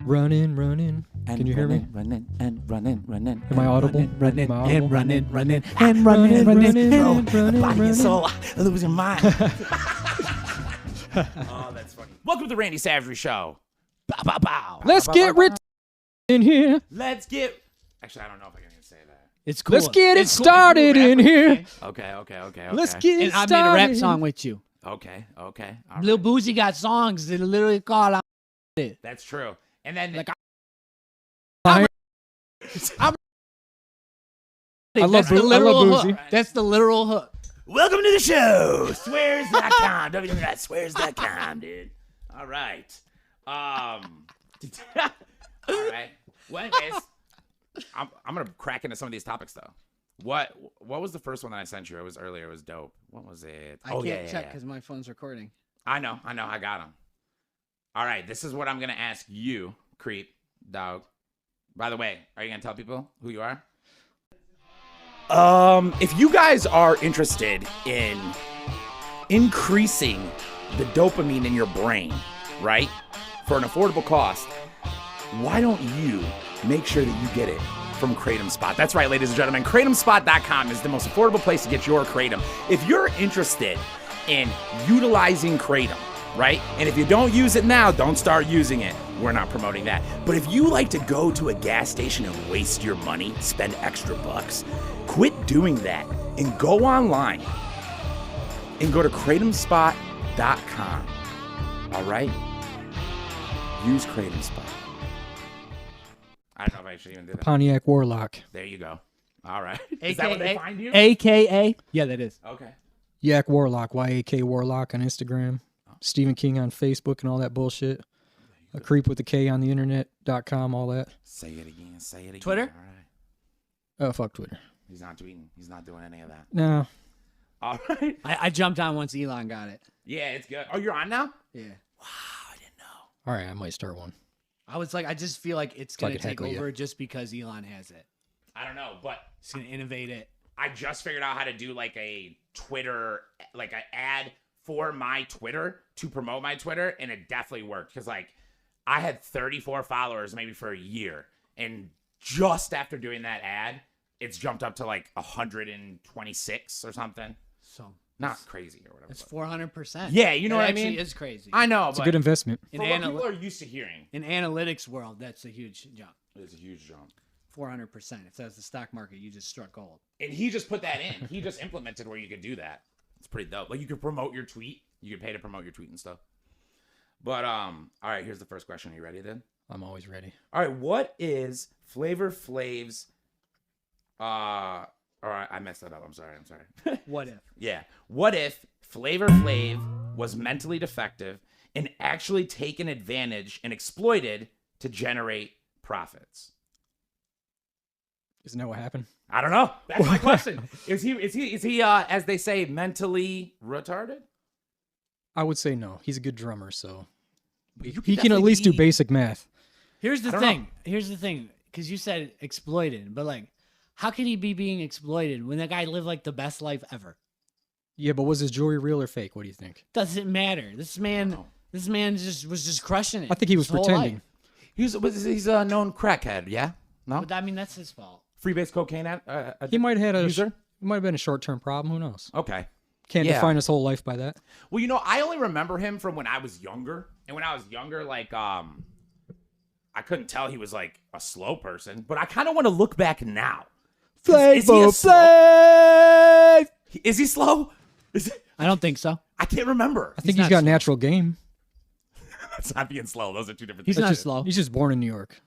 Running. And Can you hear me? Running. Am I audible? Running Am I audible? and running. Running, Body and soul, losing mind. Oh, that's funny. Welcome to the Randy Savagery Show. Bow, bow, bow. Let's get rid in here. Let's get. Actually, I don't know if I can even say that. It's cool. Let's get it It's cool. started in here. Okay. Let's get it And I started. made a rap song with you. Okay. All Lil right. Boozy got songs that are literally called out. That's true. And then Like, I love That's the literal Boozy. hook. That's the literal hook. welcome to the show. Swears.com. www.swears.com, dude. All right. All right. Well, anyways, I'm gonna crack into some of these topics though. What was the first one that I sent you? It was earlier. It was dope. What was it? I can't check because my phone's recording. I know. I got him. All right. This is what I'm going to ask you, creep, dog. By the way, are you going to tell people who you are? If you guys are interested in increasing the dopamine in your brain, right, for an affordable cost, why don't you make sure that you get it from Kratom Spot? That's right, ladies and gentlemen. KratomSpot.com is the most affordable place to get your Kratom. If you're interested in utilizing Kratom, right? And if you don't use it now, don't start using it. We're not promoting that. But if you like to go to a gas station and waste your money, spend extra bucks, quit doing that and go online and go to KratomSpot.com. All right? Use Kratom Spot. I don't know if I should even do that. Pontiac Warlock. There you go. All right. Is that where they find you? AKA. Yeah, that is. Okay. Yak Warlock. YAK Warlock on Instagram. Stephen King on Facebook and all that bullshit. A creep with a K on the internet.com, all that. Say it again. Twitter? All right. Oh, fuck Twitter. He's not tweeting. He's not doing any of that. No. All right. I jumped on once Elon got it. Yeah, it's good. Oh, you're on now? Yeah. Wow, I didn't know. All right, I might start one. I was like, I just feel like it's So I going to can take heckle you. over just because Elon has it. I don't know, but He's going to innovate it. I just figured out how to do like a Twitter, like an ad for my Twitter to promote my Twitter, and it definitely worked because like I had 34 followers maybe for a year, and just after doing that ad, it's jumped up to like 126 or something. So Not crazy or whatever. that's but- 400%. Yeah, you know That what I actually mean? is crazy. I know, It's a but good investment. In, for what anal- people are used to hearing, in analytics world, that's a huge jump. it's a huge jump. 400%. If that's the stock market, you just struck gold. And he just put that in. He just implemented where you could do that. It's pretty dope. Like you could promote your tweet. You could pay to promote your tweet and stuff. But all right, here's the first question. Are you ready then? I'm always ready. All right, what is Flavor Flav's all right, I messed that up. I'm sorry. What if? Yeah. What if Flavor Flav was mentally defective and actually taken advantage and exploited to generate profits? Isn't that what happened? I don't know. That's my question. Is he as they say mentally retarded? I would say no. He's a good drummer, so You he can at definitely least do be- basic math. Here's the I don't thing. know. Here's the thing. Because you said exploited, but like, how could he be being exploited when that guy lived like the best life ever? Yeah, but was his jewelry real or fake? What do you think? Doesn't matter. This man just was just crushing it. I think he was his whole pretending. life. He's a known crackhead, yeah? No? But I mean, that's his fault. Freebase cocaine He might have had a user? It might have been a short-term problem. Who knows? Okay. Can't Yeah. define his whole life by that. Well, you know, I only remember him from when I was younger. And when I was younger, like, I couldn't tell he was, like, a slow person. But I kind of want to look back now. Is he a slow? Is he slow? I don't think so. I can't remember. I think not he's got slow. natural game. That's not being slow. Those are two different He's things. not slow. He's just born in New York.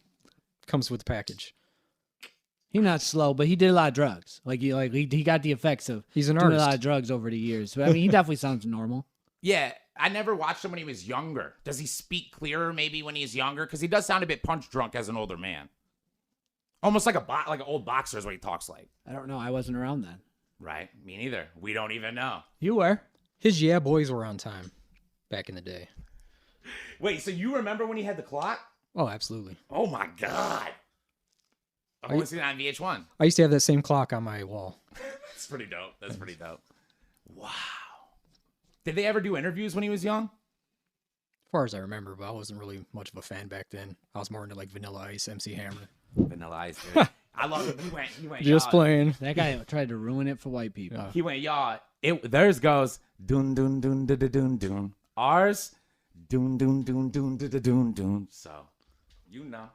Comes with the package. He's not slow, but he did a lot of drugs. He got the effects of He's an doing artist. a lot of drugs over the years. But I mean, he definitely sounds normal. Yeah, I never watched him when he was younger. Does he speak clearer maybe when he's younger? Because he does sound a bit punch drunk as an older man. Almost like like an old boxer is what he talks like. I don't know. I wasn't around then. Right? Me neither. We don't even know. You were. His yeah boys were on time back in the day. Wait, so you remember when he had the clock? Oh, absolutely. Oh my God. I've only seen it on VH1. I used to have that same clock on my wall. That's pretty dope. That's pretty dope. Wow. Did they ever do interviews when he was young? far as I remember, but I wasn't really much of a fan back then. I was more into like Vanilla Ice, MC Hammer. Vanilla Ice, dude. I love it. He went. Just y'all. playing. That guy tried to ruin it for white people. Yeah. He went, y'all. Theirs goes dun dun dun dun dun dun dun. Ours dun dun dun dun dun dun dun dun. So, you know,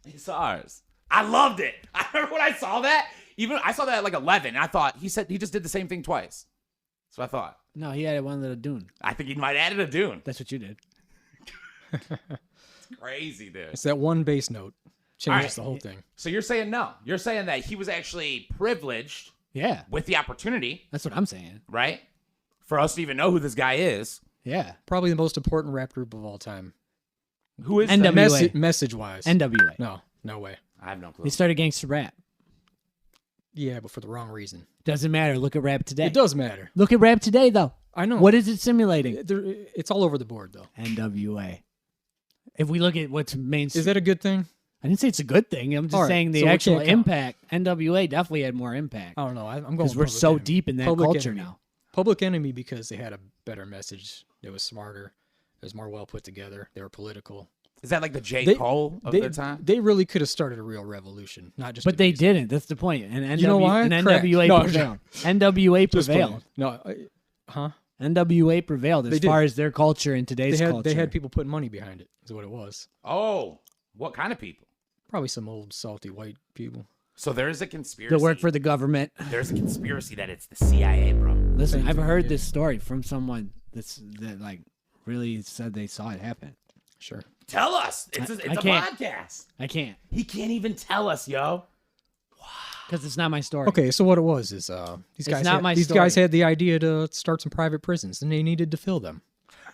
it's ours. I loved it. I remember when I saw that. Even I saw that at like 11. And I thought he just did the same thing twice. That's what I thought. No, he added one little dune. I think he might have added a dune. That's what you did. It's crazy, dude. It's that one bass note changes All right. the whole thing. So you're saying no. You're saying that he was actually privileged Yeah, with the opportunity, that's what I'm saying. right? For us to even know who this guy is. Yeah. Probably the most important rap group of all time. Who is NWA. that? Message wise. NWA. No way. I have no clue. They started gangster rap. Yeah, but for the wrong reason. Doesn't matter. Look at rap today. It does matter. Look at rap today, though. I know. What is it simulating? It's all over the board, though. NWA. If we look at what's mainstream, Is that a good thing? I didn't say it's a good thing. I'm just All right, saying the so we actual can't count. impact. NWA definitely had more impact I don't know. I'm going because we're Public so Enemy. deep in that Public culture Enemy. now. Public Enemy because they had a better message. It was smarter. It was more well put together. They were political. Is that like the J. They- Cole of they, their time? They really could have started a real revolution, not just. But a they music. didn't. That's the point. And NWA, You know why? And Correct. NWA No, prevailed. NWA Just playing. prevailed. No, huh? NWA prevailed as They did. far as their culture in today's culture. They had people putting money behind it. Is what it was. Oh, what kind of people? Probably some old salty white people. So there is a conspiracy. that work for the government. There's a conspiracy that it's the CIA, bro. Listen, Thank I've you. heard Yeah. this story from someone that like really said they saw it happen. Sure. Tell us. It's a I can't. podcast. I can't He can't even tell us, yo. because it's not my story. Okay, so what it was is these guys not had, my these guys story. had the idea to start some private prisons, and they needed to fill them.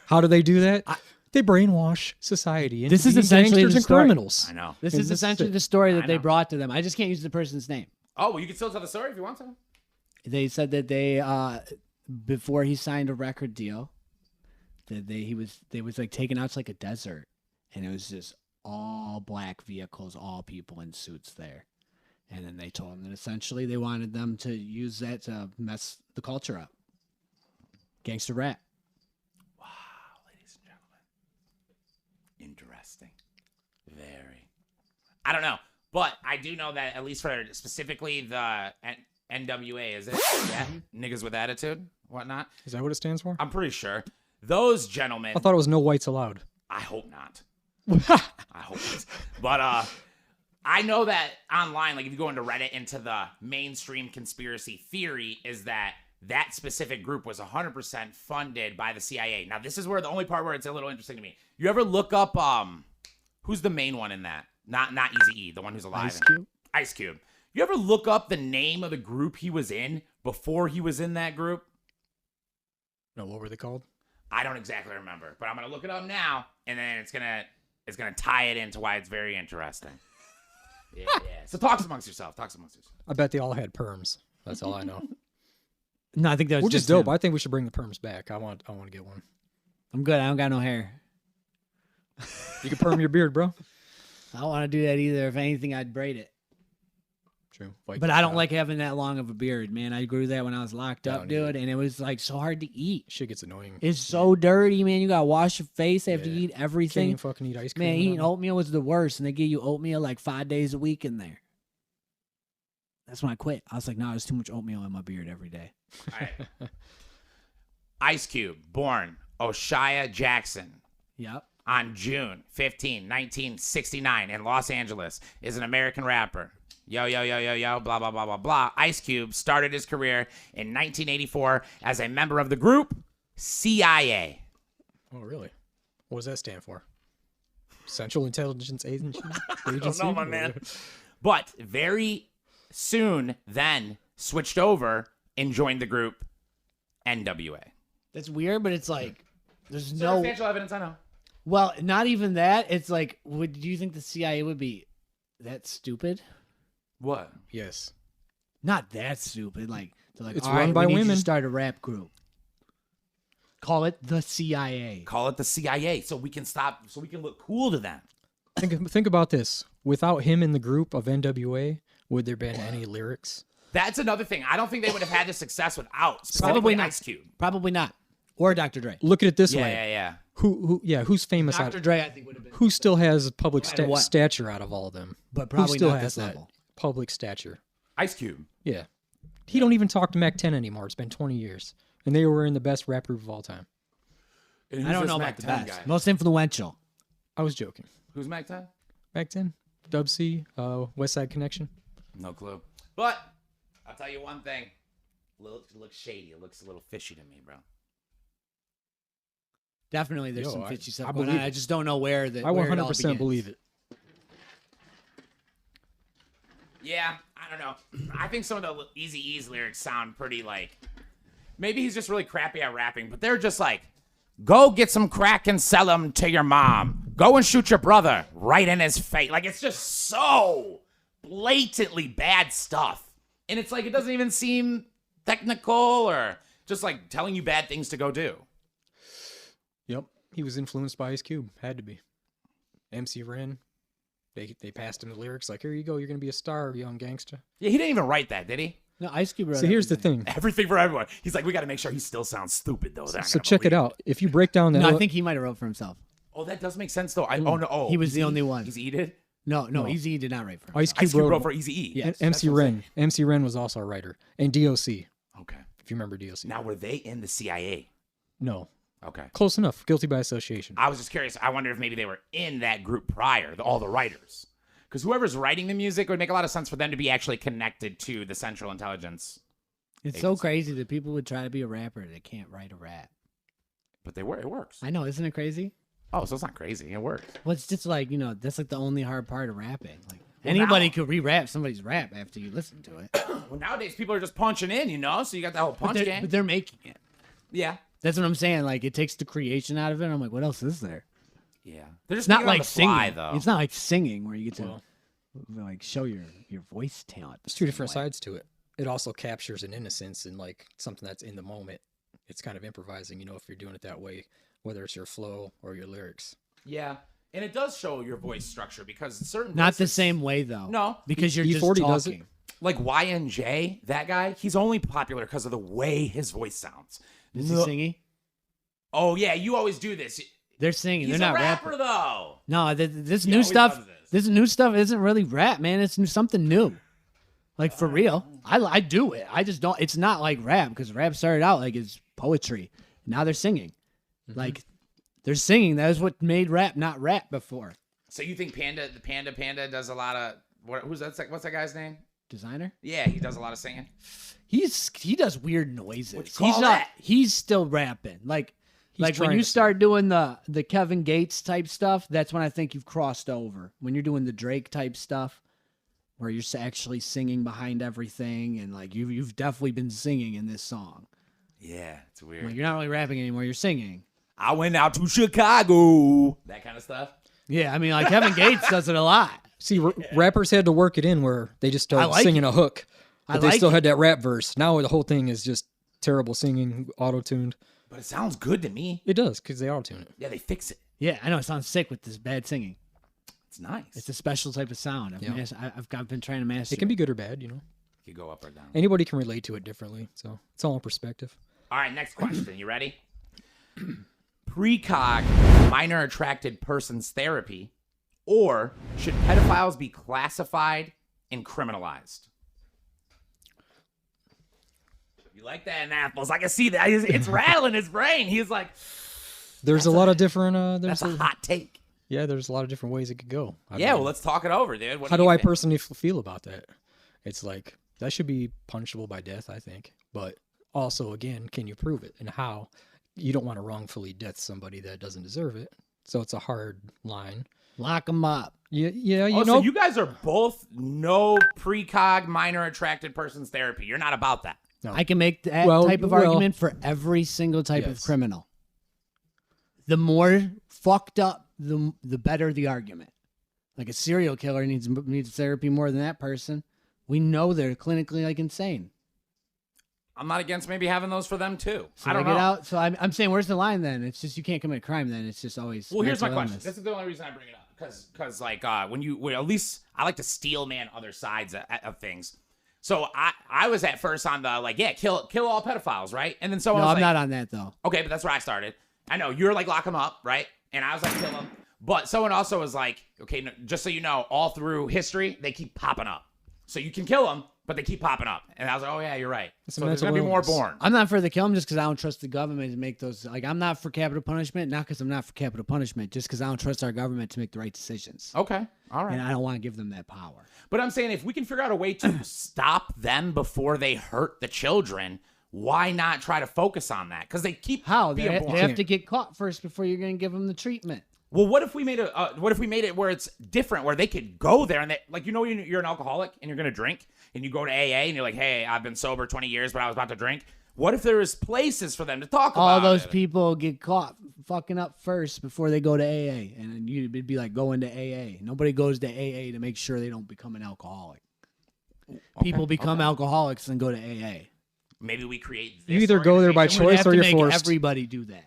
How do they do that? They brainwash society into This is being essentially gangsters the and story. criminals. I know. This And is this is essentially it. the story that I they know. brought to them. I just can't use the person's name. Oh, well, you can still tell the story if you want to. They said that they before he signed a record deal, that they was like taken out to like a desert, and it was just all black vehicles, all people in suits there. And then they told him that essentially they wanted them to use that to mess the culture up. Gangster rap. Wow, ladies and gentlemen. Interesting. Very. I don't know. But I do know that at least for specifically the NWA, is it? Yeah. Niggas with attitude, whatnot. Is that what it stands for? I'm pretty sure. Those gentlemen. I thought it was no whites allowed. I hope not. I hope not. But I know that online, like if you go into Reddit, into the mainstream conspiracy theory is that that specific group was 100% funded by the CIA. Now, this is where the only part where it's a little interesting to me. You ever look up who's the main one in that? Not Eazy-E, the one who's alive. Ice Cube? Ice Cube. You ever look up the name of the group he was in before he was in that group? No, what were they called? I don't exactly remember, but I'm gonna look it up now, and then it's gonna tie it into why it's very interesting. Yeah. So talk amongst yourself. I bet they all had perms. That's all I know. No, I think that was Which is just dope. him. I think we should bring the perms back. I want to get one. I'm good. I don't got no hair. You can perm your beard, bro. I don't want to do that either. If anything, I'd braid it. True. But I don't like having that long of a beard, man. I grew that when I was locked I up, don't dude, either. and it was like so hard to eat. Shit gets annoying. It's so dirty, man. You gotta wash your face after Yeah. you eat Can't everything. even fucking eat ice cream. Man, and eating all oatmeal was the worst, and they give you oatmeal like 5 days a week in there. That's when I quit. I was like, no, there's too much oatmeal in my beard every day. All right. Ice Cube, born Oshia Jackson Yep. on June 15, 1969 in Los Angeles, is an American rapper. Yo, blah, blah, blah, blah, blah. Ice Cube started his career in 1984 as a member of the group CIA. that. Oh, really? What does that stand for? Central Intelligence Agency? I don't know, my man. But very soon then switched over and joined the group NWA. That's weird, but it's like there's no. Circumstantial evidence, I know. Well, not even that. It's like, would you think the CIA would be that stupid? What? Yes. Not that stupid. Like they're like, It's all run right, by we need you to women. start a rap group. Call it the CIA. Call it the CIA so we can look cool to them. Think about this. Without him in the group of NWA, would there been any lyrics? That's another thing. I don't think they would have had the success without Probably specifically not. Ice Cube. Probably not. Or Dr. Dre. Look at it this Yeah, way. yeah, yeah. Who's famous out Dr. Dre, I think, would have been. who still has public No matter what. stature out of all of them? But Who probably still not has this that level. public stature? Ice Cube. Yeah. He don't even talk to Mac 10 anymore. It's been 20 years. And they were in the best rap group of all time. And I don't who's know this about Mac the 10 best. guy? Most influential. I was joking. Who's Mac 10? Mac 10, Dub C, West Side Connection. No clue. But I'll tell you one thing. It looks shady. It looks a little fishy to me, bro. Definitely, there's Yo, some I fishy stuff I going on. believe I it. just don't know where the. I where it all 100% begins. believe it. Yeah, I don't know. I think some of the Eazy-E's lyrics sound pretty like... Maybe he's just really crappy at rapping, but they're just like, go get some crack and sell them to your mom. Go and shoot your brother right in his face. Like, it's just so blatantly bad stuff. And it's like, it doesn't even seem technical or just like telling you bad things to go do. Yep. He was influenced by Ice Cube. Had to be. MC Ren. They passed him the lyrics like, here you go. You're going to be a star, young gangster. Yeah, he didn't even write that, did he? No, Ice Cube. So here's the thing. Everything for everyone. He's like, we got to make sure he still sounds stupid, though. They're not So gonna check it believe out. If you break down that... No, I think he might have wrote for himself. Oh, that does make sense, though. Oh, no. Oh, He was the only one. Eazy-E did? No, Easy did not write for himself. Ice Ice Cube Cube wrote wrote for Eazy-E. Yeah. Yes, MC Ren. MC Ren was also a writer. And DOC, Okay. if you remember DOC. Now, were they in the CIA? No. Okay. Close enough. Guilty by association. I was just curious. I wonder if maybe they were in that group prior, all the writers. Because whoever's writing the music, it would make a lot of sense for them to be actually connected to the Central Intelligence. It's so crazy that people would try to be a rapper that can't write a rap. But they were. It works. I know, isn't it crazy? Oh, so it's not crazy. It works. Well, it's just like, that's like the only hard part of rapping. Like Well, anybody now- could re-rap somebody's rap after you listen to it. Well, nowadays people are just punching in, so you got that whole punch game. But they're making it. Yeah. That's what I'm saying. Like it takes the creation out of it. I'm like, what else is there? Yeah. They're just It's not making it on like the fly, singing. though. It's not like singing where you get to like show your voice talent. There's two different sides to it. It also captures an innocence and like something that's in the moment. It's kind of improvising, if you're doing it that way, whether it's your flow or your lyrics. Yeah. And it does show your voice structure because certain Not the voices- same way though. No. because you're just E40 talking. does it. Like YNJ, that guy, he's only popular because of the way his voice sounds. Is he No- singing? Oh, yeah, you always do this. They're singing. He's They're a not rapper, rapping. though. No, this He new always stuff. does this. This new stuff isn't really rap, man. It's something new. Like for real, I do it. I just don't. It's not like rap because rap started out like it's poetry. Now they're singing, like they're singing. That was what made rap not rap before. So you think Panda does a lot of what's that guy's name? Designer. Yeah, he does a lot of singing. He does weird noises. What you call He's not. that? He's still rapping. Like when trying you to start doing the Kevin Gates type stuff, that's when I think you've crossed over. When you're doing the Drake type stuff, where you're actually singing behind everything, and like you've definitely been singing in this song. Yeah, it's weird. Like you're not really rapping anymore. You're singing. I went out to Chicago. That kind of stuff. Yeah, I mean, like Kevin Gates does it a lot. See, rappers had to work it in where they just started like singing it. a hook, I but they like still it. had that rap verse. Now the whole thing is just terrible singing, auto-tuned. But it sounds good to me. It does, because they auto-tune it. Yeah, they fix it. Yeah, I know it sounds sick with this bad singing. It's nice. It's a special type of sound. I've been trying to master. It can be good or bad, You could go up or down. Anybody can relate to it differently, so it's all in perspective. All right, next question. You ready? Precog minor attracted persons therapy, or should pedophiles be classified and criminalized? You like that in apples? I can see that. It's rattling his brain. He's like, There's a lot of different. that's a hot take. Yeah, there's a lot of different ways it could go. Yeah, well, let's talk it over, dude. What How do you I think? personally feel about that? It's like that should be punishable by death, I think. But also, again, can you prove it, and how? You don't want to wrongfully death somebody that doesn't deserve it. So it's a hard line. Lock them up. Yeah, Oh, so you guys are both no precog minor attracted persons therapy. You're not about that. No. I can make that Well, type of well, argument for every single type of yes. criminal. The more fucked up, the better the argument. Like a serial killer needs therapy more than that person. We know they're clinically like insane. I'm not against maybe having those for them too. So I don't get know. out. So I'm saying, where's the line then? It's just you can't commit a crime then. It's just always. Well, here's my mental question. illness. This is the only reason I bring it up because like when at least I like to steel man other sides of things. So I was at first on the like kill all pedophiles, right? And then someone No, was I'm like, not on that though. okay, but that's where I started. I know you're like lock them up, right? And I was like kill them. But someone also was like, okay, no, just so you know, all through history they keep popping up. So you can kill them, but they keep popping up. And I was like, oh yeah, you're right. So there's gonna be more born. I'm not for the kill them just because I don't trust the government to make those. Like, I'm not for capital punishment, not because I'm not for capital punishment, just because I don't trust our government to make the right decisions. Okay, all right. And I don't want to give them that power. But I'm saying if we can figure out a way to stop them before they hurt the children, why not try to focus on that? Because they keep How? being They born. have to get caught first before you're going to give them the treatment. Well, what if we made it where it's different, where they could go there and they, like, you know, you're an alcoholic and you're gonna drink and you go to AA and you're like, hey, I've been sober 20 years, but I was about to drink. What if there was places for them to talk about All those it? people get caught fucking up first before they go to AA, and then it'd be like going to AA. Nobody goes to AA to make sure they don't become an alcoholic. People become alcoholics and go to AA. Maybe we create this You either go there by organization. You'd choice have or to you're make forced. everybody do that.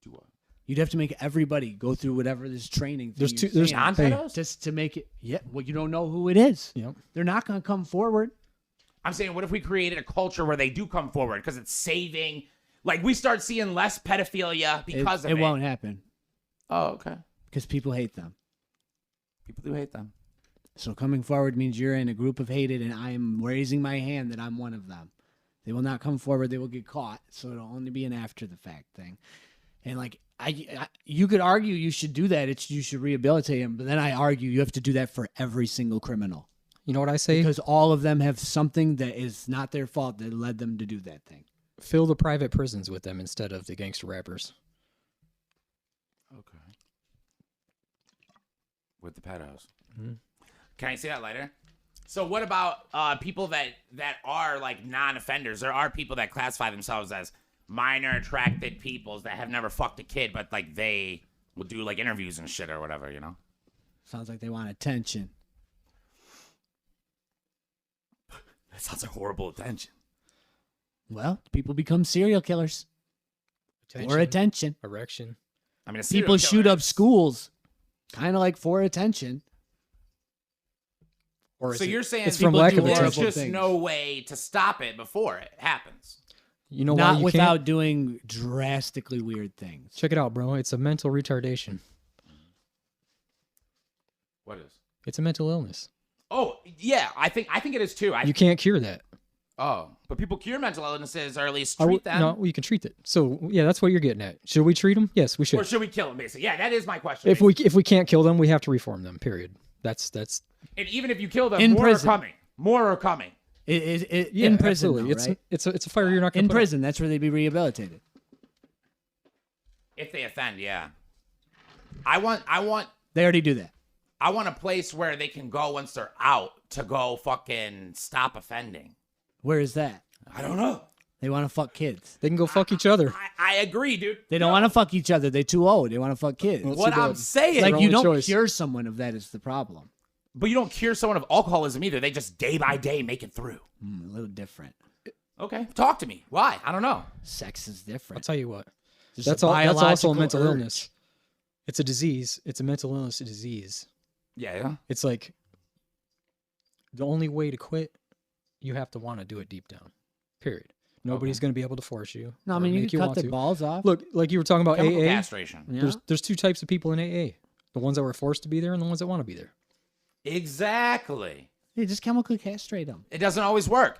Do what? You'd have to make everybody go through whatever this training. There's thing two. you're There's saying, hey, Non-pedos? just to make it. Yeah, well, you don't know who it is. Yep. They're not going to come forward. I'm saying, what if we created a culture where they do come forward because it's saving? Like, we start seeing less pedophilia because of it. It won't happen Oh, okay. because people hate them. People do hate them. So coming forward means you're in a group of hated, and I am raising my hand that I'm one of them. They will not come forward. They will get caught. So it'll only be an after the fact thing. And like you could argue you should do that. You should rehabilitate him. But then I argue you have to do that for every single criminal. You know what I say? Because all of them have something that is not their fault that led them to do that thing. Fill the private prisons with them instead of the gangster rappers. Okay. With the pedos. Mm-hmm. Can I see that later? So what about people that are like non-offenders? There are people that classify themselves as minor attracted peoples that have never fucked a kid, but like they will do like interviews and shit or whatever, you know? Sounds like they want attention. That sounds like horrible attention. Well, people become serial killers for attention. Erection. I mean, a serial People shoot killer up is- schools, kind of like for attention. Or So is you're saying it's from people lack do of there's attention. just things. no way to stop it before it happens. You know why Not you without can't? doing drastically weird things. Check it out, bro. It's a mental retardation. What is? It's a mental illness. Oh, yeah, I think it is too. You can't cure that. But people cure mental illnesses or at least Or treat them. No, you can treat it. So yeah, that's what you're getting at. Should we treat them? Yes, we should. Or should we kill them, basically? Yeah, that is my question. If we can't kill them, we have to reform them. Period. That's And even if you kill them, In more prison. are coming. More are coming. yeah, in prison, absolutely. though, right? It's a fire you're not going In to prison, that's where they'd be rehabilitated. If they offend, yeah. I want They already do that. a place where they can go once they're out to go fucking stop offending. Where is that? I don't know. They want to fuck kids. They can go fuck each other. I agree, dude. They don't want to fuck each other. They're too old. They want to fuck kids. What I'm saying, Like, their you only don't choice. cure someone of that is the problem. but you don't cure someone of alcoholism either. They just day by day make it through. A little different. Okay, talk to me. Why? I don't know. Sex is I'll different. tell you what. There's That's a all. That's also a biological mental urge. illness. It's a disease. It's a mental illness. A disease. Yeah. It's like the only way to quit, you have to want to do it deep down. Period. Nobody's going to be able to force you. No, I or mean, you make can cut want their to. balls off. Look, like you were talking about Chemical AA. castration. Yeah. There's two types of people in AA. The ones that were forced to be there and the ones that want to be there. Exactly. Yeah, just chemically castrate them. It doesn't always work.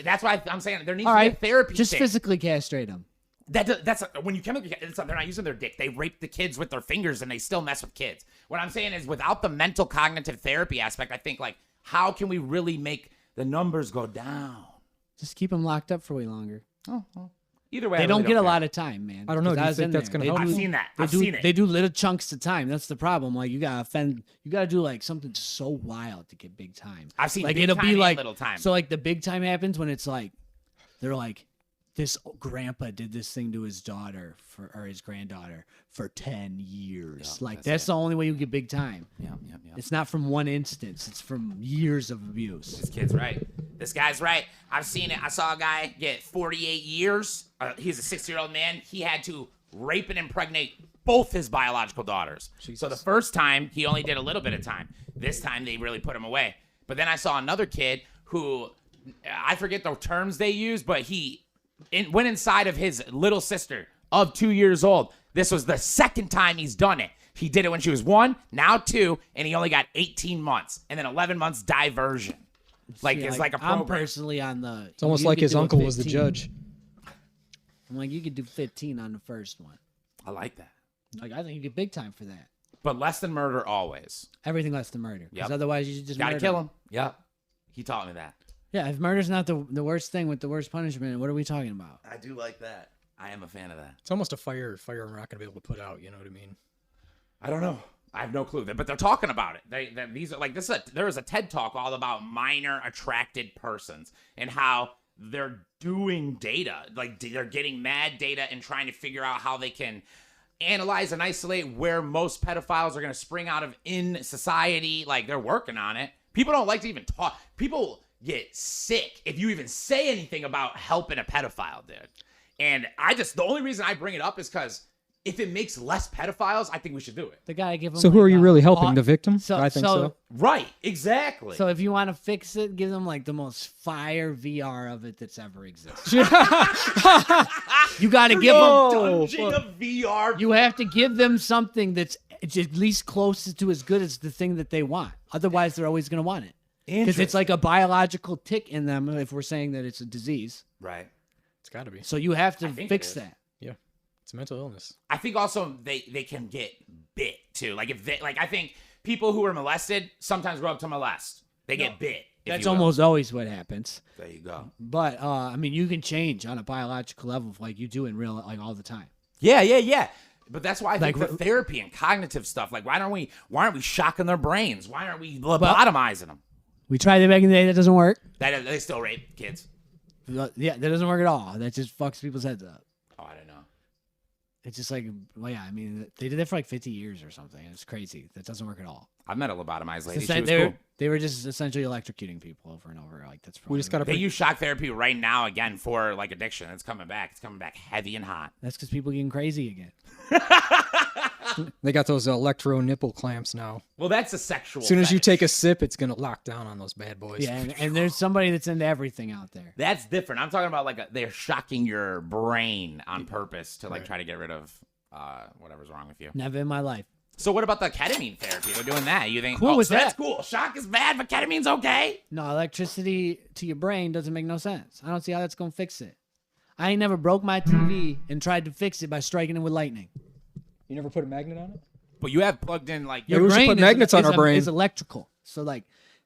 That's why I'm saying there needs All to be right, a therapy. just thing. physically castrate them. That's when you chemically. They're not using their dick. They rape the kids with their fingers, and they still mess with kids. What I'm saying is, without the mental cognitive therapy aspect, I think like, how can we really make the numbers go down? Just keep them locked up for way longer. Oh, well. Either way, They I don't really get a care. lot of time, man. I don't know. 'Cause Do I you was think in that's there. gonna They help? I've do- seen that. They I've do, seen it. They do little chunks of time. That's the problem. Like, you gotta offend. You gotta do like something so wild to get big time. I've seen like big it'll time be and like little time. So like the big time happens when it's like they're like, this grandpa did this thing to his daughter or his granddaughter for 10 years. Yeah, like that's that's the only way you get big time. Yeah. It's not from one instance. It's from years of abuse. This kid's right. This guy's right. I've seen it. I saw a guy get 48 years. He's a 60-year-old man. He had to rape and impregnate both his biological daughters. So the first time, he only did a little bit of time. This time, they really put him away. But then I saw another kid who, I forget the terms they used, but he went inside of his little sister of 2 years old, This was the second time he's done it. He did it when she was 1, now 2, and he only got 18 months. And then 11 months diversion. Like, See, it's like a program. I'm personally on the... It's almost you like could his do a uncle was the 15. judge. I'm like, you could do 15 on the first one. I like that. Like, I think you get big time for that. But less than murder always. Everything less than murder. Because Yep. otherwise you just Gotta murder. kill him. Yep. He taught me that. Yeah, if murder's not the worst thing with the worst punishment, what are we talking about? I do like that. I am a fan of that. It's almost a fire we're not going to be able to put out. You know what I mean? I don't know. I have no clue. But they're talking about it. These are like this. There is a TED talk all about minor attracted persons and how they're doing data. Like they're getting mad data and trying to figure out how they can analyze and isolate where most pedophiles are going to spring out of in society. Like they're working on it. People don't like to even talk. People get sick if you even say anything about helping a pedophile, dude. And the only reason I bring it up is because if it makes less pedophiles, I think we should do it. The guy give them. So who are you really helping? The victim? So- I think so- so. Right, exactly. So if you want to fix it, give them like the most fire VR of it that's ever existed. You got to give them. Dungeon of VR. You have to give them something that's at least close to as good as the thing that they want. Otherwise, they're always going to want it. Because it's like a biological tick in them if we're saying that it's a disease. Right. It's got to be. So you have to I think fix it is. that. Yeah. It's a mental illness. I think also they can get bit too. Like if they I think people who are molested sometimes grow up to molest. They get bit. if That's you will. almost always what happens. There you go. But I mean, you can change on a biological level like you do in real, like all the time. Yeah. But that's why I think Like, the therapy and cognitive stuff. Like why aren't we shocking their brains? Why aren't we lobotomizing them? We tried it back in the day. That doesn't work. They still rape kids. Yeah, that doesn't work at all. That just fucks people's heads up. Oh, I don't know. It's just like, well, yeah, I mean, they did that for like 50 years or something. It's crazy. That doesn't work at all. I've met a lobotomized lady. It's She that was they, cool. they were just essentially electrocuting people over and over. Like that's We just got to. They use shock therapy right now again for like addiction. It's coming back. It's coming back heavy and hot. That's because people getting crazy again. They got those electro nipple clamps now. Well, that's a sexual. As soon as you fetish. take a sip, it's gonna lock down on those bad boys. Yeah, and there's somebody that's into everything out there. That's different. I'm talking about like they're shocking your brain on purpose to like try to get rid of whatever's wrong with you. Never in my life. So what about the ketamine therapy? They're doing that. You think Cool with so that's that. cool. Shock is bad, but ketamine's okay. No, electricity to your brain doesn't make no sense. I don't see how that's gonna fix it. I ain't never broke my TV and tried to fix it by striking it with lightning. You never put a magnet on it? But you have plugged in like Maybe we should put magnets on our brain. Is electrical. So like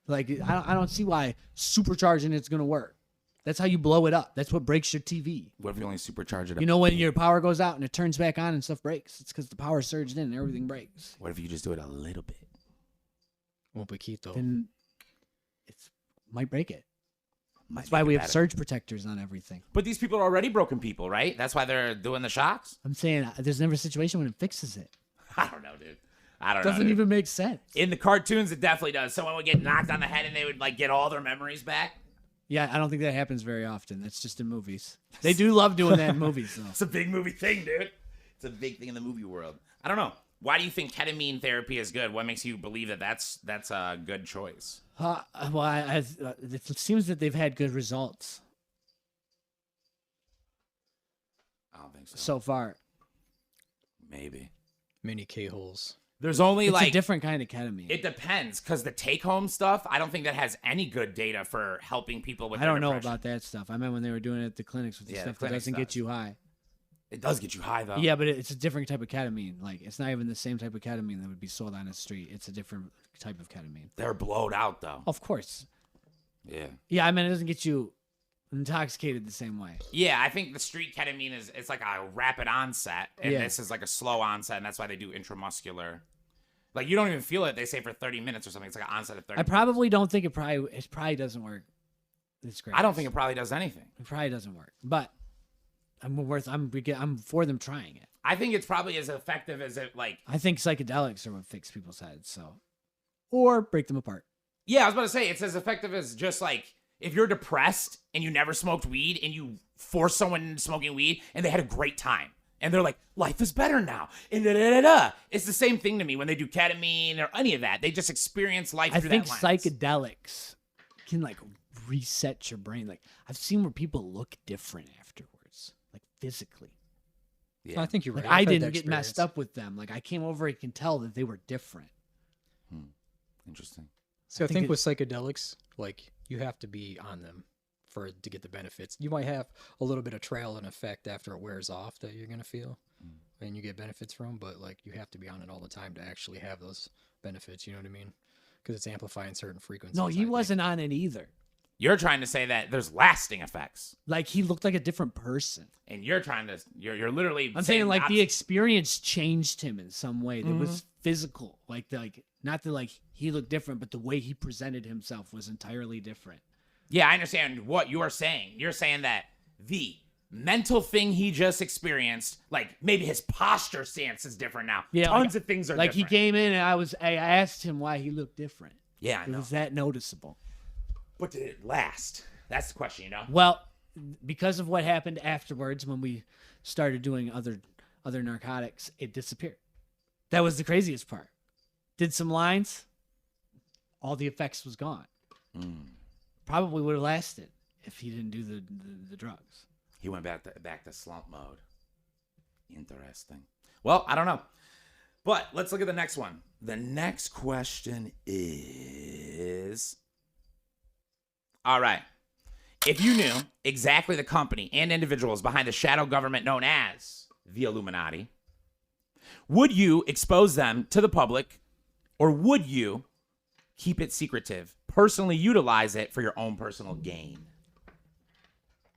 I don't see why supercharging it's gonna work. That's how you blow it up. That's what breaks your TV. What if you only supercharge it up? You know when your power goes out and it turns back on and stuff breaks? It's because the power surged in and everything breaks. What if you just do it a little bit? Un poquito. Then it's might break it. Might That's why make it we have better. surge protectors on everything. But these people are already broken people, right? That's why they're doing the shocks. I'm saying there's never a situation when it fixes it. I don't know, dude. I don't know. Doesn't dude. even make sense. In the cartoons, it definitely does. Someone would get knocked on the head and they would like get all their memories back. Yeah, I don't think that happens very often. That's just in movies. They do love doing that in movies, though. It's a big movie thing, dude. It's a big thing in the movie world. I don't know. Why do you think ketamine therapy is good? What makes you believe that that's a good choice? It seems that they've had good results I don't think so. so far. Maybe. Mini K-holes. There's only It's like a different kind of ketamine. it depends because the take-home stuff, I don't think that has any good data for helping people with. I don't know depression. about that stuff. I meant when they were doing it at the clinics with the Yeah, stuff the that doesn't clinic get you high. It does get you high though. Yeah, but it's a different type of ketamine. Like, it's not even the same type of ketamine that would be sold on the street. It's a different type of ketamine. They're blowed out though. Of course. Yeah. Yeah, I mean, it doesn't get you intoxicated the same way. Yeah, I think the street ketamine it's like a rapid onset, and Yeah. this is like a slow onset, and that's why they do intramuscular. Like you don't even feel it. They say for 30 minutes or something. It's like an onset of 30. I probably don't think it probably doesn't work. It's great. I don't think it probably does anything. It probably doesn't work. But I'm for them trying it. I think it's probably as effective as it like. I think psychedelics are what fix people's heads, so or break them apart. Yeah, I was about to say it's as effective as just like if you're depressed and you never smoked weed and you force someone into smoking weed and they had a great time and they're like, life is better now. And da-da-da-da. It's the same thing to me when they do ketamine or any of that. They just experience life I through think that lens. psychedelics can like reset your brain. Like I've seen where people look different afterwards, like physically. Yeah. I think you're right. Like, I've I had didn't that get messed experience. up with them. Like I came over and can tell that they were different. Interesting. So I think think with psychedelics, like you have to be on them to get the benefits. You might have a little bit of trail and effect after it wears off that you're gonna feel, and you get benefits from. But like you have to be on it all the time to actually have those benefits. You know what I mean? Because it's amplifying certain frequencies. No, I he think. wasn't on it either. You're trying to say that there's lasting effects, Like he looked like a different person. and you're trying to. You're literally. I'm saying like not- the experience changed him in some way that was physical. Like not that like he looked different, but the way he presented himself was entirely different. Yeah, I understand what you are saying. You're saying that the mental thing he just experienced, like maybe his posture stance is different now. Yeah, Tons like- of things are Like different. he came in and I asked him why he looked different. Yeah, I It know. was that noticeable. But did it last? That's the question, you know? Well, because of what happened afterwards when we started doing other narcotics, it disappeared. That was the craziest part. Did some lines, all the effects was gone. Probably would have lasted if he didn't do the drugs. He went back to slump mode. Interesting. Well, I don't know. But let's look at the next one. The next question is... All right. If you knew exactly the company and individuals behind the shadow government known as the Illuminati, would you expose them to the public, or would you keep it secretive, personally utilize it for your own personal gain?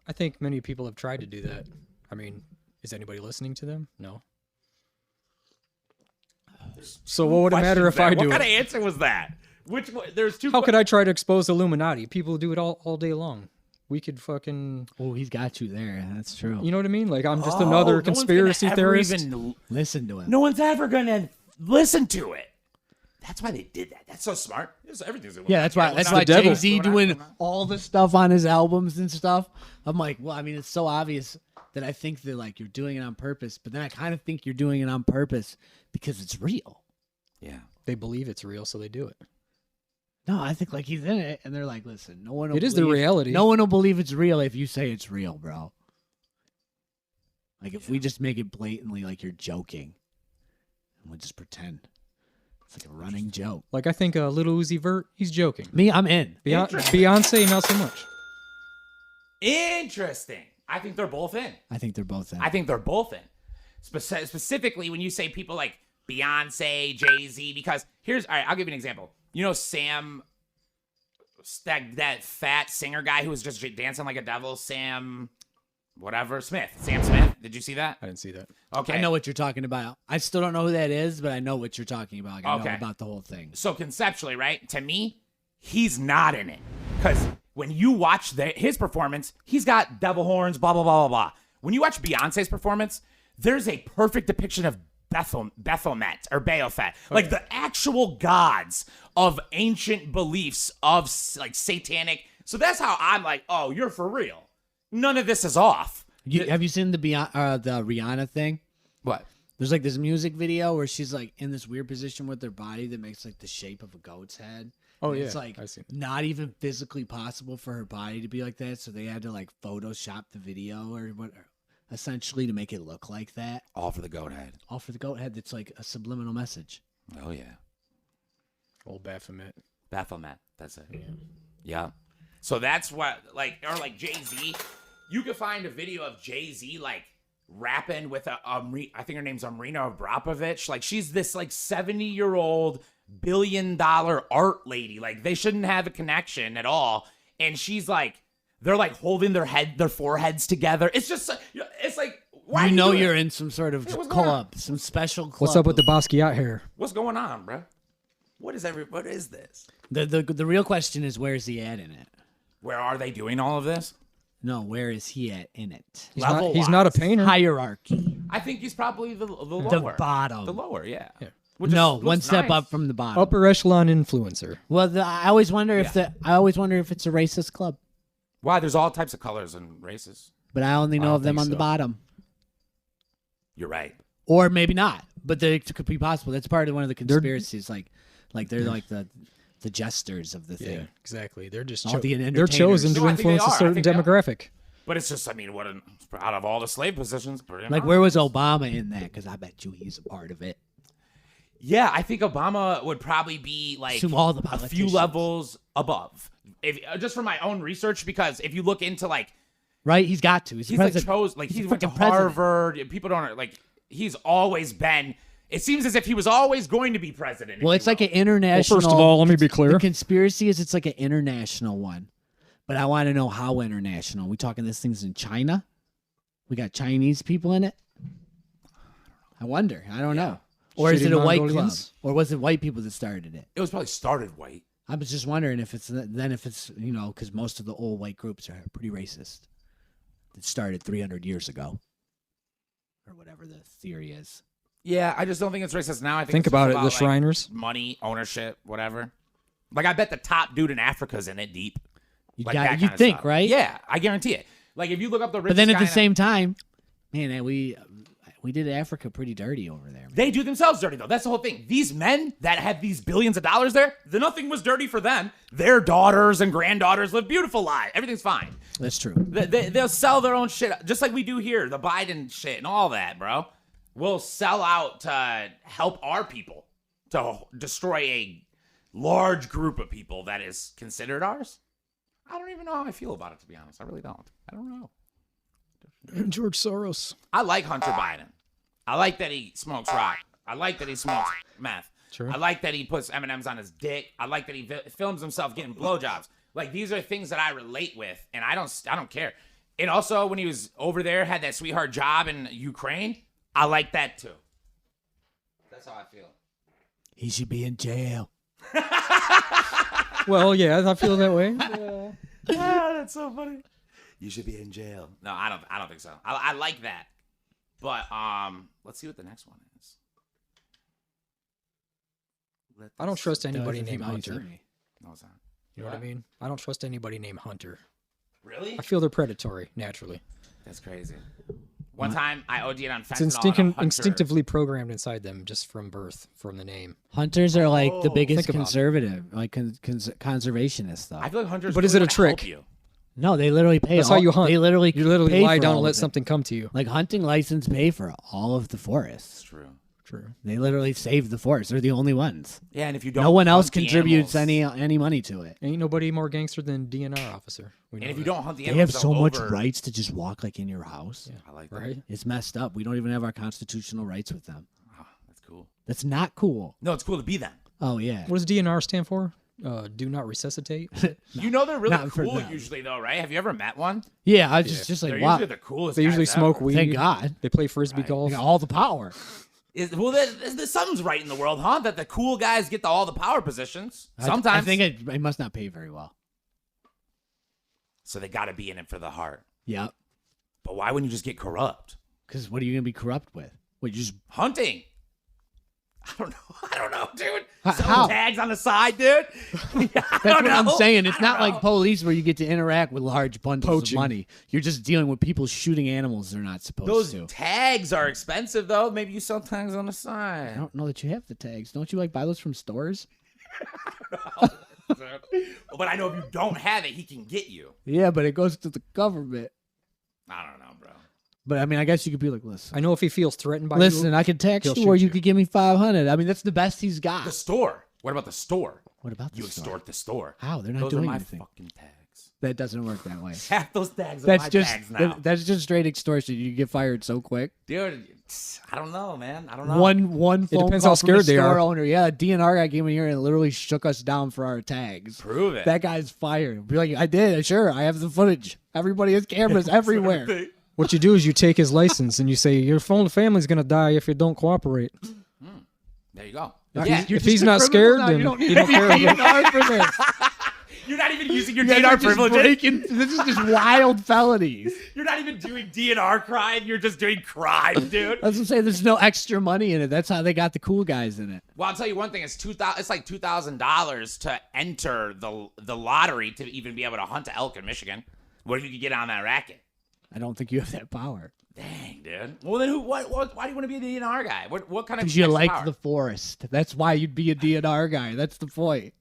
I think many people have tried to do that. I mean, is anybody listening to them? No. So what would it matter if I do What kind it? of answer was that? Which one? There's two. How could I try to expose Illuminati? People do it all day long. We could fucking, Oh, he's got you there. That's true. you know what I mean? Like I'm just another conspiracy theorist. Listen to him. No one's ever gonna listen to it. That's why they did that. That's so smart. Everything's Yeah, that's why the devil. Jay-Z doing all the stuff on his albums and stuff. I'm like, well, I mean, it's so obvious that I think that like you're doing it on purpose, but then I kind of think you're doing it on purpose because it's real. Yeah. They believe it's real, so they do it. No, I think like he's in it, and they're like, listen, no one will It is the believe- reality. No one will believe it's real if you say it's real, bro. Like if we just make it blatantly like you're joking, and we'll just pretend. It's like a running joke. Like I think Little Uzi Vert, he's joking. Me, I'm in. Beyonce, not so much. Interesting. I think they're both in. I think they're both in. I think they're both in. Specifically, when you say people like Beyonce, Jay-Z, because all right, I'll give you an example. You know Sam, that fat singer guy who was just dancing like a devil, Sam Smith. Did you see that? I didn't see that. Okay. I know what you're talking about. I still don't know who that is, but I know what you're talking about. Like, I Okay. know about the whole thing. So conceptually, right, to me, he's not in it. Because when you watch his performance, he's got devil horns, blah, blah, blah, blah, blah. When you watch Beyonce's performance, there's a perfect depiction of Baphomet or Baophet, like the actual gods of ancient beliefs of like satanic. So that's how I'm like, oh, you're for real. None of this is off. Have you seen the Rihanna thing? What? There's like this music video where she's like in this weird position with her body that makes like the shape of a goat's head. Oh, And yeah, it's like I've seen it. not even physically possible for her body to be like that, so they had to like Photoshop the video or what, essentially to make it look like that. All for the goat head. All for the goat head. That's like a subliminal message. Oh, yeah. Old Baphomet. Baphomet. That's it. Yeah. So that's what, like, or like Jay-Z. You could find a video of Jay-Z, like, rapping with I think her name's Amrina Abrapovich. Like, she's this, like, 70-year-old billion-dollar art lady. Like, they shouldn't have a connection at all. And she's, like, they're, like, holding their foreheads together. It's just, it's like, why You do know do it? you're in some sort of what's going on? club, some special club. What's up with the Basquiat hair? What's going on, bro? What is this? The real question is, where's he at in it? Where are they doing all of this? No, where is he at in it? He's not a painter. Hierarchy. I think he's probably the lower. The bottom. The lower, yeah. No, looks one step nice. up from the bottom. Upper echelon influencer. Well, I always wonder if it's a racist club, Why? There's all types of colors and races. but I only know don't of them think on the so. bottom, You're right. or maybe not. But it could be possible. That's part of one of the conspiracies. Like they're like the jesters of the Yeah, thing. exactly. They're just All the they're entertainers. chosen No, to I think they influence a are. I certain think they are. demographic. But it's just, I mean, out of all the slave positions, Like, where was Obama in that? Because I bet you he's a part of it. Yeah, I think Obama would probably be like To all the a few politicians. levels above. If just from my own research, because if you look into like, Right? He's got to. he's like he went to freaking president. Harvard. People don't like. He's always been. It seems as if he was always going to be president. Well, it's like an international. Well, first of all, let me be clear. The conspiracy is it's like an international one. But I want to know how international. We talking this thing's in China? We got Chinese people in it? I wonder. I don't know. Or is Shitty it a white club? Mongolians? Or was it white people that started it? It was probably started white. I was just wondering if it's because most of the old white groups are pretty racist. It started 300 years ago. Or whatever the theory is. Yeah, I just don't think it's racist now. I think Think it's about just it. The like, Shriners. money, ownership, whatever. Like, I bet the top dude in Africa's in it deep. Like that You kind of think, stuff. right? Yeah, I guarantee it. Like, if you look up the richest But then at guy the in same time, man, we did Africa pretty dirty over there. Man. They do themselves dirty, though. That's the whole thing. These men that have these billions of dollars there, nothing was dirty for them. Their daughters and granddaughters live beautiful lives. Everything's fine. That's true. They'll sell their own shit, just like we do here, the Biden shit and all that, bro. We'll sell out to help our people, to destroy a large group of people that is considered ours. I don't even know how I feel about it, to be honest. I really don't. I don't know. George Soros. I like Hunter Biden. I like that he smokes rock. I like that he smokes meth. True. I like that he puts M&Ms on his dick. I like that he films himself getting blowjobs. Like, these are things that I relate with, and I don't care. And also, when he was over there, had that sweetheart job in Ukraine, I like that too. That's how I feel. He should be in jail. Well, yeah, I feel that way. That's so funny. You should be in jail. No, I don't think so. I like that. But let's see what the next one is. I don't trust That was anybody the named email you sent Hunter. me. No, it's not. You know what I mean? I don't trust anybody named Hunter. Really? I feel they're predatory naturally. That's crazy. One time I OD'd on It's fentanyl. and a Hunter- instinctively programmed inside them just from birth, from the name. Hunters are like the biggest Think about it. conservative, like conservationists, though. I feel like hunters. But really is it a wanna help trick? You. No, they literally pay. That's how you hunt. They literally You literally pay lie for down all and of let it. something come to you. Like hunting license pay for all of the forests. It's true. True. They literally save the forest. They're the only ones. Yeah, and if you don't, No one else hunt the contributes animals- any money to it. Ain't nobody more gangster than DNR officer. We And know if you that, don't hunt the They animals, have so they'll much over- rights to just walk like in your house. I like that. right? It's messed up. We don't even have our constitutional rights with them. Oh, that's cool. That's not cool. No, it's cool to be them. Oh yeah. What does DNR stand for? Do not resuscitate. You know they're really Not for cool them. usually, though, right? Have you ever met one? Yeah, I was just They're like, usually wow. the coolest. They usually guys smoke ever. weed. Thank God. They play frisbee They golf. got all the power. There's something's right in the world, huh? That the cool guys get all the power positions. Sometimes. I think it must not pay very well. So they got to be in it for the heart. Yep. But why wouldn't you just get corrupt? Because what are you gonna be corrupt with? What you just Hunting. I don't know, dude. How? Selling tags on the side, dude. That's what I'm saying. It's not like police where you get to interact with large bundles Poaching. of money. You're just dealing with people shooting animals they're not supposed Those to. tags are expensive, though. Maybe you sell tags on the side. I don't know that you have the tags. Don't you like buy those from stores? But I know if you don't have it, he can get you. Yeah, but it goes to the government. I don't know, bro. But I mean, I guess you could be like, listen, I know if he feels threatened by listen, you. I can tax he'll you, or shoot you you. could give me 500. I mean, that's the best he's got. The store. What about the store? What about the You store? extort the store. How? They're not Those are doing my anything. fucking tags. That doesn't work that way. Half those tags are That's my just tags now. that's just straight extortion. You get fired so quick. Dude, I don't know, man. I don't know. One phone depends call how from the scared they store are. owner. Yeah, DNR guy came in here and literally shook us down for our tags. Prove it. That guy's fired. Be like, I did. Sure, I have the footage. Everybody has cameras everywhere. What you do is you take his license and you say your phone family's gonna die if you don't cooperate. There you go. Yeah, Yeah, if he's not scared, then you don't need you to don't be care. DNR for this. you're not even using your You guys DNR are just privileges. breaking- This is just wild felonies. You're not even doing DNR crime. You're just doing crime, dude. I was gonna say there's no extra money in it. That's how they got the cool guys in it. Well, I'll tell you one thing. It's It's like $2,000 to enter the lottery to even be able to hunt elk in Michigan. What if you could get on that racket? I don't think you have that power. Dang, dude. Well, then why do you want to be a DNR guy? What kind of Because you extra like power? the forest. That's why you'd be a DNR guy. That's the point.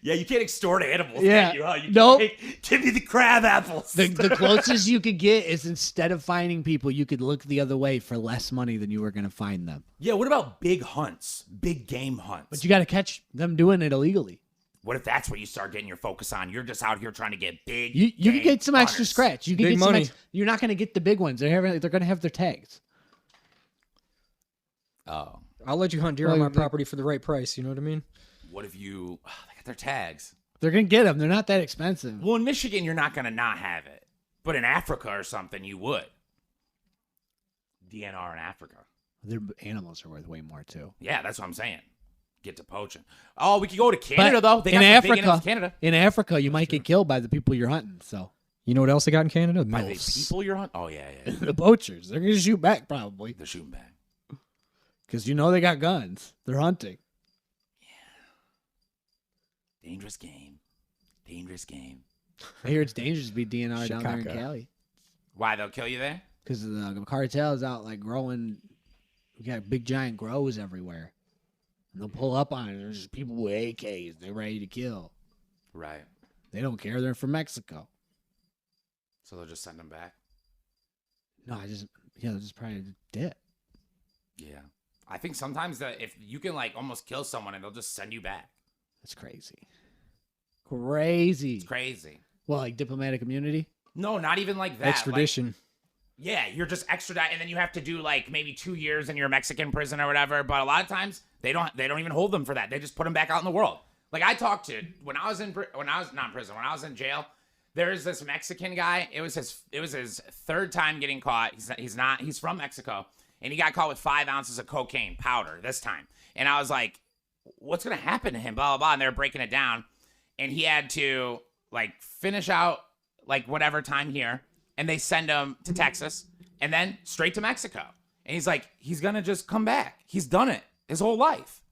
Yeah, you can't extort animals. Yeah. Can you, huh? You Nope. Give me the crab apples. The closest you could get is instead of finding people, you could look the other way for less money than you were going to find them. Yeah, what about big hunts? Big game hunts. But you got to catch them doing it illegally. What if that's what you start getting your focus on? You're just out here trying to get big. You can game get some extra hunters. scratch. You can Big get some money. You're not going to get the big ones. They're going to have their tags. Oh. I'll let you hunt deer Well, on my they- property for the right price. You know what I mean? What if you... Oh, they got their tags. They're going to get them. They're not that expensive. Well, in Michigan, you're not going to not have it. But in Africa or something, you would. DNR in Africa. Their animals are worth way more too. Yeah, that's what I'm saying. Get to poaching. Oh, we could go to Canada, though. They in got some big Africa, animals in Canada. in Africa, you might get killed by the people you're hunting. So You know what else they got in Canada? By the Milfs. people you're hunting? Oh, yeah. the poachers, they're going to shoot back probably They're shooting back. because they got guns. They're hunting. Dangerous game. Dangerous game. I hear it's dangerous to be DNR down there in Chicago. Cali Why, they'll kill you there? because the cartels out like growing. We got big giant grows everywhere. And they'll pull up on it. There's just people with AKs. They're ready to kill. Right. They don't care. They're from Mexico. So they'll just send them back? No, they're just probably dead. Yeah. I think sometimes that if you can like almost kill someone and they'll just send you back. That's crazy. Crazy. It's crazy. Well, like diplomatic immunity? No, not even like that. Extradition. Like, yeah, you're just extradited, and then you have to do like maybe 2 years in your Mexican prison or whatever. But a lot of times they don't even hold them for that. They just put them back out in the world. Like I talked to when I was not in prison, when I was in jail. There's this Mexican guy. It was his third time getting caught. He's from Mexico, and he got caught with 5 ounces of cocaine powder this time. And I was like, what's gonna happen to him? Blah blah blah. And they're breaking it down, and he had to like finish out like whatever time here, and they send him to Texas, and then straight to Mexico. And he's like, he's gonna just come back. He's done it his whole life.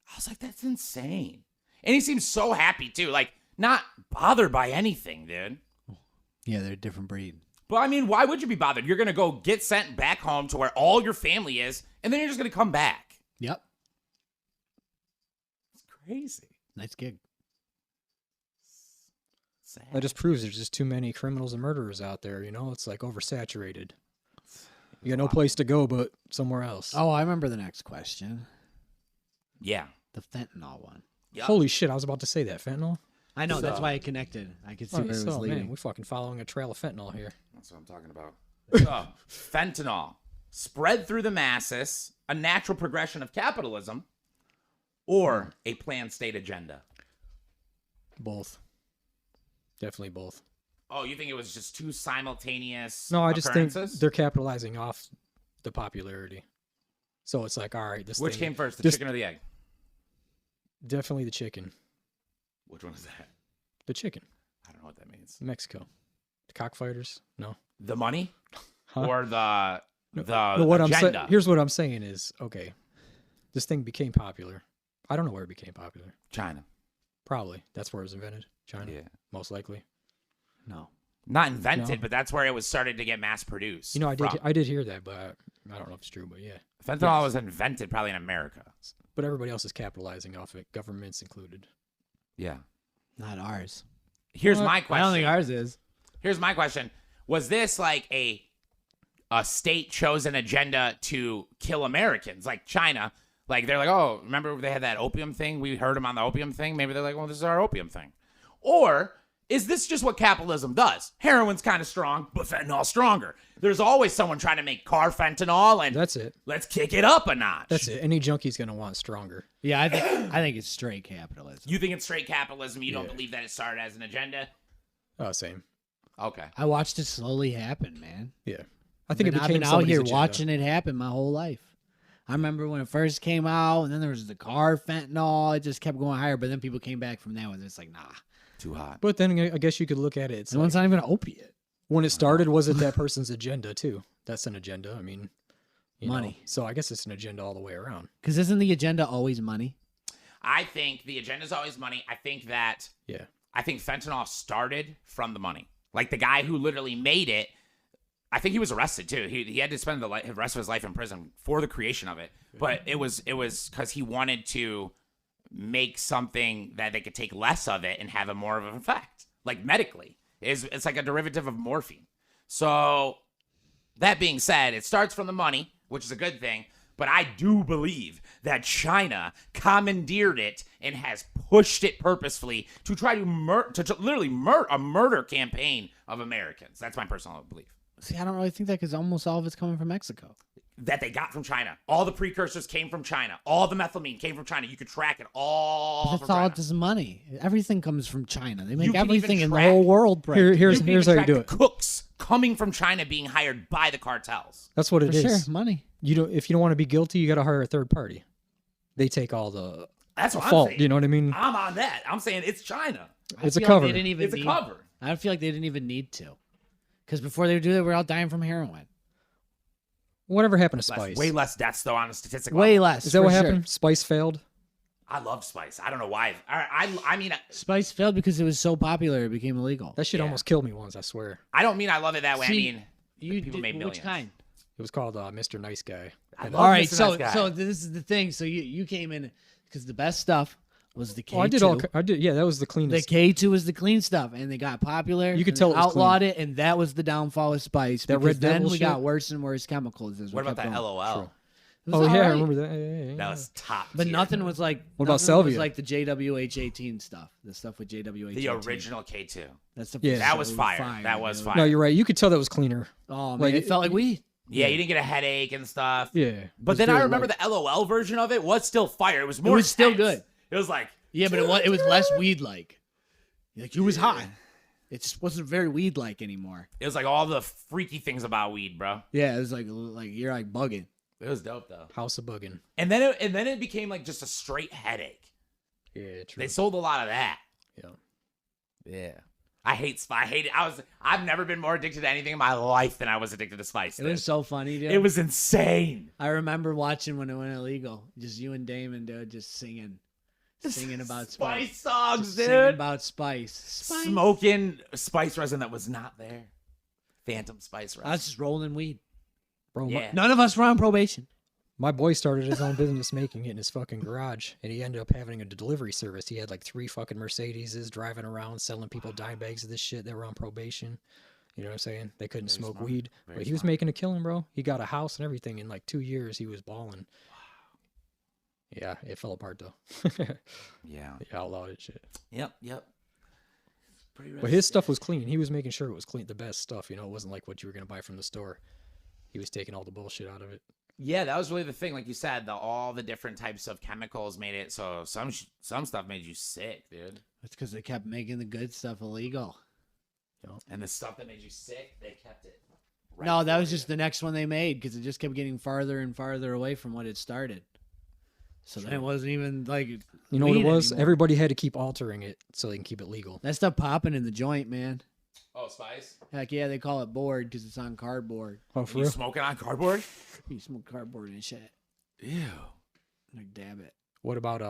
I was like, that's insane. And he seems so happy too, like not bothered by anything, dude. Yeah, they're a different breed. But I mean, why would you be bothered? You're gonna go get sent back home to where all your family is, and then you're just gonna come back. Yep. It's crazy. Nice gig. Sad. That just proves there's just too many criminals and murderers out there. You know, it's like oversaturated. You got no place to go but somewhere else. Oh, I remember the next question. Yeah. The fentanyl one. Yep. Holy shit! I was about to say that fentanyl. I know, that's So- why I connected. I could see Oh, where it was so, leading. man, we're fucking following a trail of fentanyl here. That's what I'm talking about. So, fentanyl, spread through the masses, a natural progression of capitalism, or a planned state agenda? Both. Definitely both. Oh, you think it was just two simultaneous No, I just think occurrences? they're capitalizing off the popularity. So it's like, all right, this Which thing- came first, the this- chicken or the egg? Definitely the chicken. Which one is that? The chicken. I don't know what that means. Mexico. The cockfighters? No. The money Huh? or the No, what agenda? I'm here's what I'm saying is, okay, this thing became popular. I don't know where it became popular. China. Probably. That's where it was invented. China. Yeah. Most likely. No. Not invented, No. but that's where it was started to get mass produced. You know, from. I did hear that, but I don't know if it's true, but yeah. Fentanyl was invented probably in America. But everybody else is capitalizing off it, governments included. Yeah. Not ours. Here's Well, my I question. don't think ours is. Here's my question. Was this like a state chosen agenda to kill Americans, like China? Like they're like, oh, remember they had that opium thing? We heard them on the opium thing. Maybe they're like, well, this is our opium thing. Or is this just what capitalism does? Heroin's kind of strong, but fentanyl's stronger. There's always someone trying to make fentanyl, and That's it. let's kick it up a notch. That's it. Any junkie's gonna want stronger. Yeah, I think it's straight capitalism. You think it's straight capitalism? You don't Yeah. believe that it started as an agenda? Oh, same. Okay. I watched it slowly happen, man. Yeah. I think it I've became been out somebody's here agenda. watching it happen my whole life. I remember when it first came out, and then there was the car fentanyl. It just kept going higher, but then people came back from that one. It's like, nah. Too hot. But then I guess you could look at it. It's That one's like, not even an opiate. when it started, was it that person's agenda too? That's an agenda. I mean, you know. Money. So I guess it's an agenda all the way around. Because isn't the agenda always money? I think the agenda's always money. I think fentanyl started from the money. Like the guy who literally made it, I think he was arrested too. He had to spend the rest of his life in prison for the creation of it. But it was because he wanted to make something that they could take less of it and have a more of an effect, like medically. It's like a derivative of morphine. So that being said, it starts from the money, which is a good thing. But I do believe that China commandeered it and has pushed it purposefully to try to literally a murder campaign of Americans. That's my personal belief. See, I don't really think that because almost all of it's coming from Mexico. That they got from China. All the precursors came from China. All the methylamine came from China. You could track it all That's from all China. just money. Everything comes from China. They make can everything even in the track- whole world bread. Here's You can even how you track do the it. cooks coming from China being hired by the cartels. That's what For it is. sure, money. If you don't want to be guilty, you got to hire a third party. They take all the That's what I'm fault. saying. You know what I mean? I'm on that. I'm saying it's China. It's a feel like cover. they didn't even It's a need- cover. I feel like they didn't even need to. Because before they would do that, we were all dying from heroin. Whatever happened to Spice? Way less deaths though on a statistic Way level. less. Is that for what sure. happened? Spice failed. I love Spice. I don't know why. I mean, Spice failed because it was so popular it became illegal. That shit Yeah. almost killed me once. I swear. I don't mean I love it that way. See, I mean, You people did, made millions. which kind? It was called Mr. Nice Guy. I love All right, Mr. so Nice Guy. so this is the thing. So you came in because the best stuff was the K2. Oh, I did. Yeah, that was the The cleanest. K2 was the clean stuff, and they got popular. You could and tell they it was outlawed it, and that was the downfall of Spice. That because Red then Devil we shit? got worse and worse chemicals. As we what about kept that going. LOL? True. It was Oh yeah, I alright. remember that. Yeah. That was top. But tier. nothing was like. What about nothing Salvia? Was like the JWH18 stuff. The stuff with JWH18. The original K2. That stuff. Yeah. That was so fire. That was dude. fire. No, you're right. You could tell that was cleaner. Oh man, Like, it felt like weed. Yeah, you didn't get a headache and stuff. Yeah. But then I remember the LOL version of it was still fire. It was more. was still intense. good. It was like. Yeah, but it was less weed like. Like it was hot. It just wasn't very weed like anymore. It was like all the freaky things about weed, bro. Yeah, it was like you're like bugging. It was dope though. House of Buggin'. And then it became like just a straight headache. Yeah, true. They sold a lot of that. Yeah. Yeah. I hate Spice. I hate it. I've never been more addicted to anything in my life than I was addicted to Spice. It was so funny, dude. It was insane. I remember watching when it went illegal. Just you and Damon, dude, just singing about Spice. Spice songs, Just dude. singing about Spice. Spice. Smoking Spice resin that was not there. Phantom Spice resin. I was just rolling weed. Bro, Yeah. None of us were on probation. my boy started his own business making it in his fucking garage, and he ended up having a delivery service. He had like 3 fucking Mercedeses driving around selling people dime bags of this shit that were on probation. You know what I'm saying? They couldn't Very smoke smart. weed, Very but he was smart. making a killing, bro. He got a house and everything in like 2 years. He was balling. Yeah, it fell apart though. Yeah. He outlawed it, shit. Yep. Pretty But his stuff was clean. He was making sure it was clean, the best stuff. You know, it wasn't like what you were gonna buy from the store. He was taking all the bullshit out of it. Yeah, that was really the thing. Like you said, all the different types of chemicals made it so some stuff made you sick, dude. That's because they kept making the good stuff illegal. And the stuff that made you sick, they kept it. right No, that for was you. just the next one they made because it just kept getting farther and farther away from what it started. So then it wasn't even like You know what it weed was? anymore. Everybody had to keep altering it so they can keep it legal. That stuff popping in the joint, man. Oh, Spice. Heck yeah, they call it board because it's on cardboard. Oh, for You real? smoking on cardboard? You smoke cardboard and shit. Ew. Like dab it. What about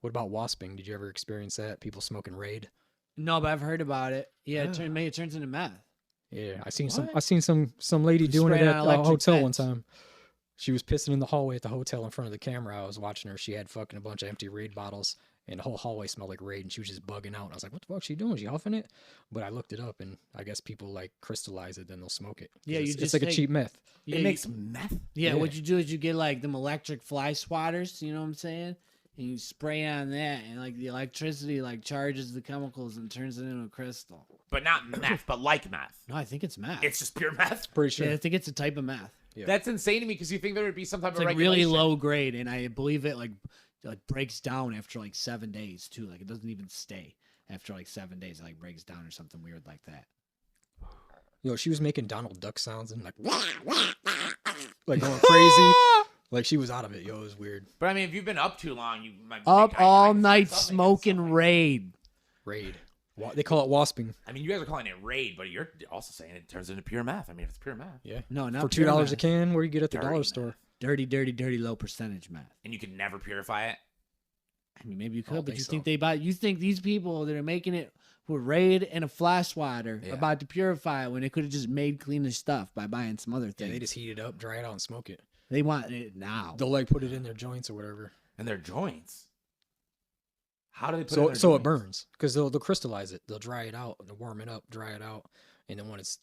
wasping? Did you ever experience that? People smoking Raid? No, but I've heard about it. Yeah, it turns into meth. Yeah, I seen What? some lady doing it Spraying at on a electric hotel one fence. time. She was pissing in the hallway at the hotel in front of the camera. I was watching her. She had fucking a bunch of empty Raid bottles, and the whole hallway smelled like Raid, and she was just bugging out. And I was like, "What the fuck is she doing? Is she huffing it?" But I looked it up, and I guess people like crystallize it, then they'll smoke it. 'Cause Yeah, you it's just like a take- cheap meth. Yeah, It makes meth. yeah, yeah. what you do is you get like them electric fly swatters, you know what I'm saying? And you spray on that, and like the electricity like charges the chemicals and turns it into a crystal. But not meth, but like meth. No, I think it's meth. It's just pure meth. Pretty sure. Yeah, I think it's a type of meth. Yeah. That's insane to me because you think there would be some type It's of like regulation. really low grade, and I believe it like breaks down after like 7 days too. Like it doesn't even stay after like 7 days. It like breaks down or something weird like that. Yo, she was making Donald Duck sounds and like going crazy. Like she was out of it. Yo, it was weird. But I mean, if you've been up too long, you might Up I all can night see something, smoking something. Raid. Raid. They call it wasping. I mean, you guys are calling it raid, but you're also saying it turns into pure meth. I mean, if it's pure meth, Yeah. No, not For pure $2 a meth. can, where you get at the Dirty dollar meth. store. Dirty, dirty, dirty, low percentage meth. and you can never purify it. I mean, maybe you I don't could, but think you so. think they buy? You think these people that are making it with Raid and a fly swatter Yeah. about to purify it when they could have just made cleaner stuff by buying some other Yeah, things? they just heat it up, dry it out, and smoke it. They want it now. They'll like put it in their joints or whatever. And their joints. How do they put it in So their so it joints? burns because they'll crystallize it. They'll dry it out, they'll warm it up, dry it out, and then when it's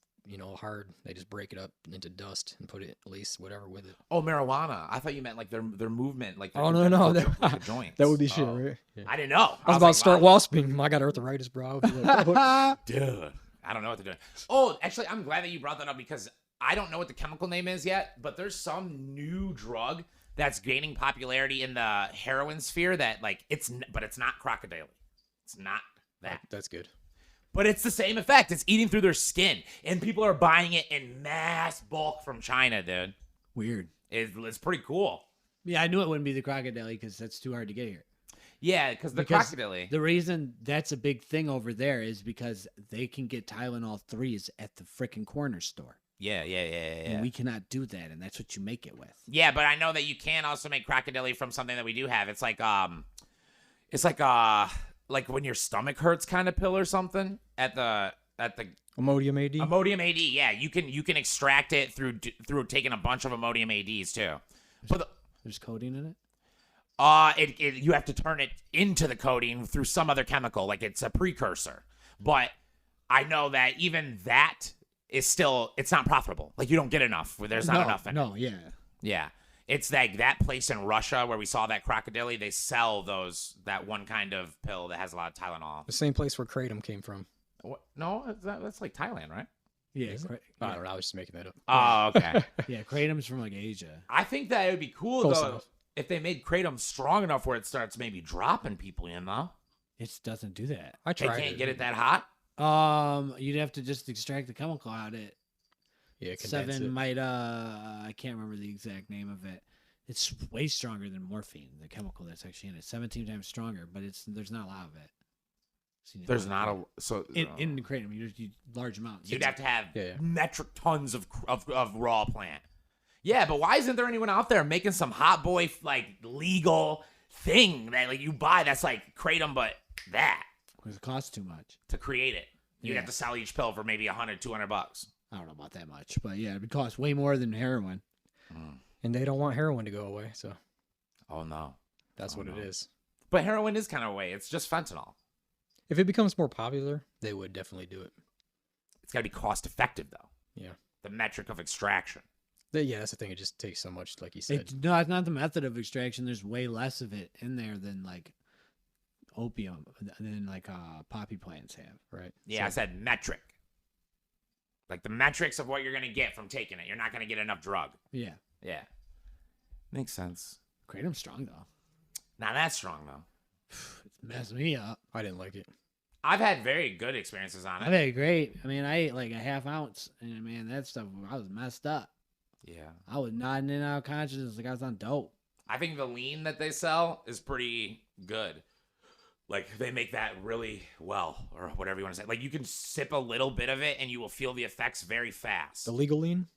hard, they just break it up into dust and put it at least whatever with it. Oh, marijuana. I thought you meant like their movement. Like Oh no, the joints. that would be shit, Oh. right? Yeah. I didn't know. I was about to start wasping. I got arthritis, bro. I would be like, oh. Dude, I don't know what they're doing. Oh, actually, I'm glad that you brought that up because I don't know what the chemical name is yet, but there's some new drug that's gaining popularity in the heroin sphere that but it's not crocodile. It's not that. That's good. But it's the same effect. It's eating through their skin, and people are buying it in mass bulk from China, dude. Weird. It's pretty cool. Yeah, I knew it wouldn't be the crocodile because that's too hard to get here. Yeah, because the crocodile. The reason that's a big thing over there is because they can get Tylenol 3s at the freaking corner store. Yeah. And we cannot do that, and that's what you make it with. Yeah, but I know that you can also make crocodile from something that we do have. It's like when your stomach hurts kind of pill or something at the Imodium AD. Imodium AD. Yeah, you can extract it through taking a bunch of Imodium ADs too. But There's codeine in it? you have to turn it into the codeine through some other chemical, like it's a precursor. But I know that even that is still, it's not profitable. Like you don't get enough. There's not enough in it. No, yeah. Yeah. It's like that place in Russia where we saw that crocodile. They sell that one kind of pill that has a lot of Tylenol. The same place where kratom came from. What? No, that's like Thailand, right? Yeah, I don't know. I was just making that up. Oh, okay. yeah, kratom's from like Asia. I think that it would be cool Close though enough. if they made kratom strong enough where it starts maybe dropping people, It doesn't do that. I They tried can't it. get it that hot. You'd have to just extract the chemical out. It Yeah, condense it. I can't remember the exact name of it. It's way stronger than morphine, the chemical that's actually in it. 17 times stronger, but there's not a lot of it. So you There's know, not a so in the kratom, you large amounts. you'd have to have Yeah. metric tons of raw plant. Yeah, but why isn't there anyone out there making some hot boy like legal thing that like you buy that's like kratom but that Because it costs too much. to create it? You'd Yeah. have to sell each pill for maybe $100-$200. I don't know about that much, but yeah, it would cost way more than heroin. And they don't want heroin to go away, so Oh no. that's what it is. But heroin is kind of a way. It's just fentanyl. If it becomes more popular, they would definitely do it. It's got to be cost effective though. Yeah. The metric of extraction. Yeah, that's the thing. It just takes so much, like you said. No, it's not the method of extraction. There's way less of it in there than like opium, than like poppy plants have. Right. Yeah, I said metric. Like the metrics of what you're going to get from taking it. You're not going to get enough drug. Yeah. Yeah. Makes sense. Kratom's strong though. Not that strong though. It's messed me up. I didn't like it. I've had very good experiences on I've it. had great. I mean, I ate like a half ounce, and man, that stuff, I was messed up. Yeah. I was nodding in and out of consciousness like I was on dope. I think the lean that they sell is pretty good. Like they make that really well, or whatever you want to say. Like you can sip a little bit of it and you will feel the effects very fast. The legal lean?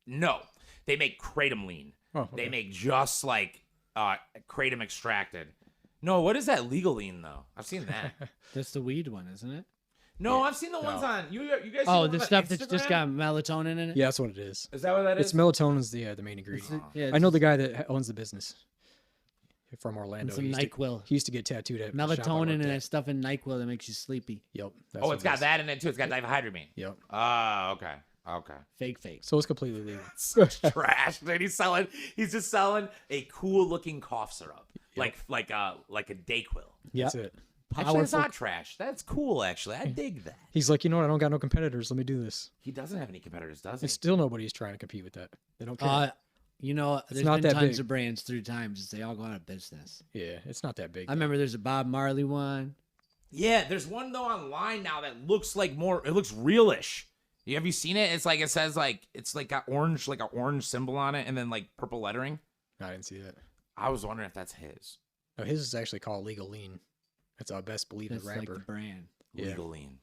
No, they make kratom lean. Oh, okay. They make just like kratom extracted. No, what is that legal lean though? I've seen that. That's the weed one, isn't it? No, I've seen the ones on you guys. See Oh, the the ones stuff on that's just Instagram? got melatonin in it. Yeah, that's what it is. Is that what that is? It's melatonin's the main It's- ingredient. yeah, I know the guy that owns the business from Orlando. and some He used to- NyQuil. He used to get tattooed at the shop I Melatonin worked and at. that stuff in NyQuil that makes you sleepy. Yep. Oh, that's what it's it got is. that in it too. It's got dihydramine. Yep. Oh, okay. Okay. Fake. So it's completely legal. Such trash. Dude, he's just selling a cool looking cough syrup. Yep. Like a Dayquil. That's it. Actually, it's not trash. That's cool, actually. I dig that. He's like, you know what? I don't got no competitors. Let me do this. He doesn't have any competitors, does he? And still nobody's trying to compete with that. They don't care. You know, there's not been that tons big. of brands through times. They all go out of business. Yeah, it's not that big. I remember there's a Bob Marley one. Yeah, there's one though online now that looks like more. It looks realish. Have you seen it? It's like it says like it's like got orange, like an orange symbol on it, and then like purple lettering. I didn't see that. I was wondering if that's his. No, his is actually called Legal Lean. That's our best believe That's the like rapper. the brand. Yeah. Legal lean.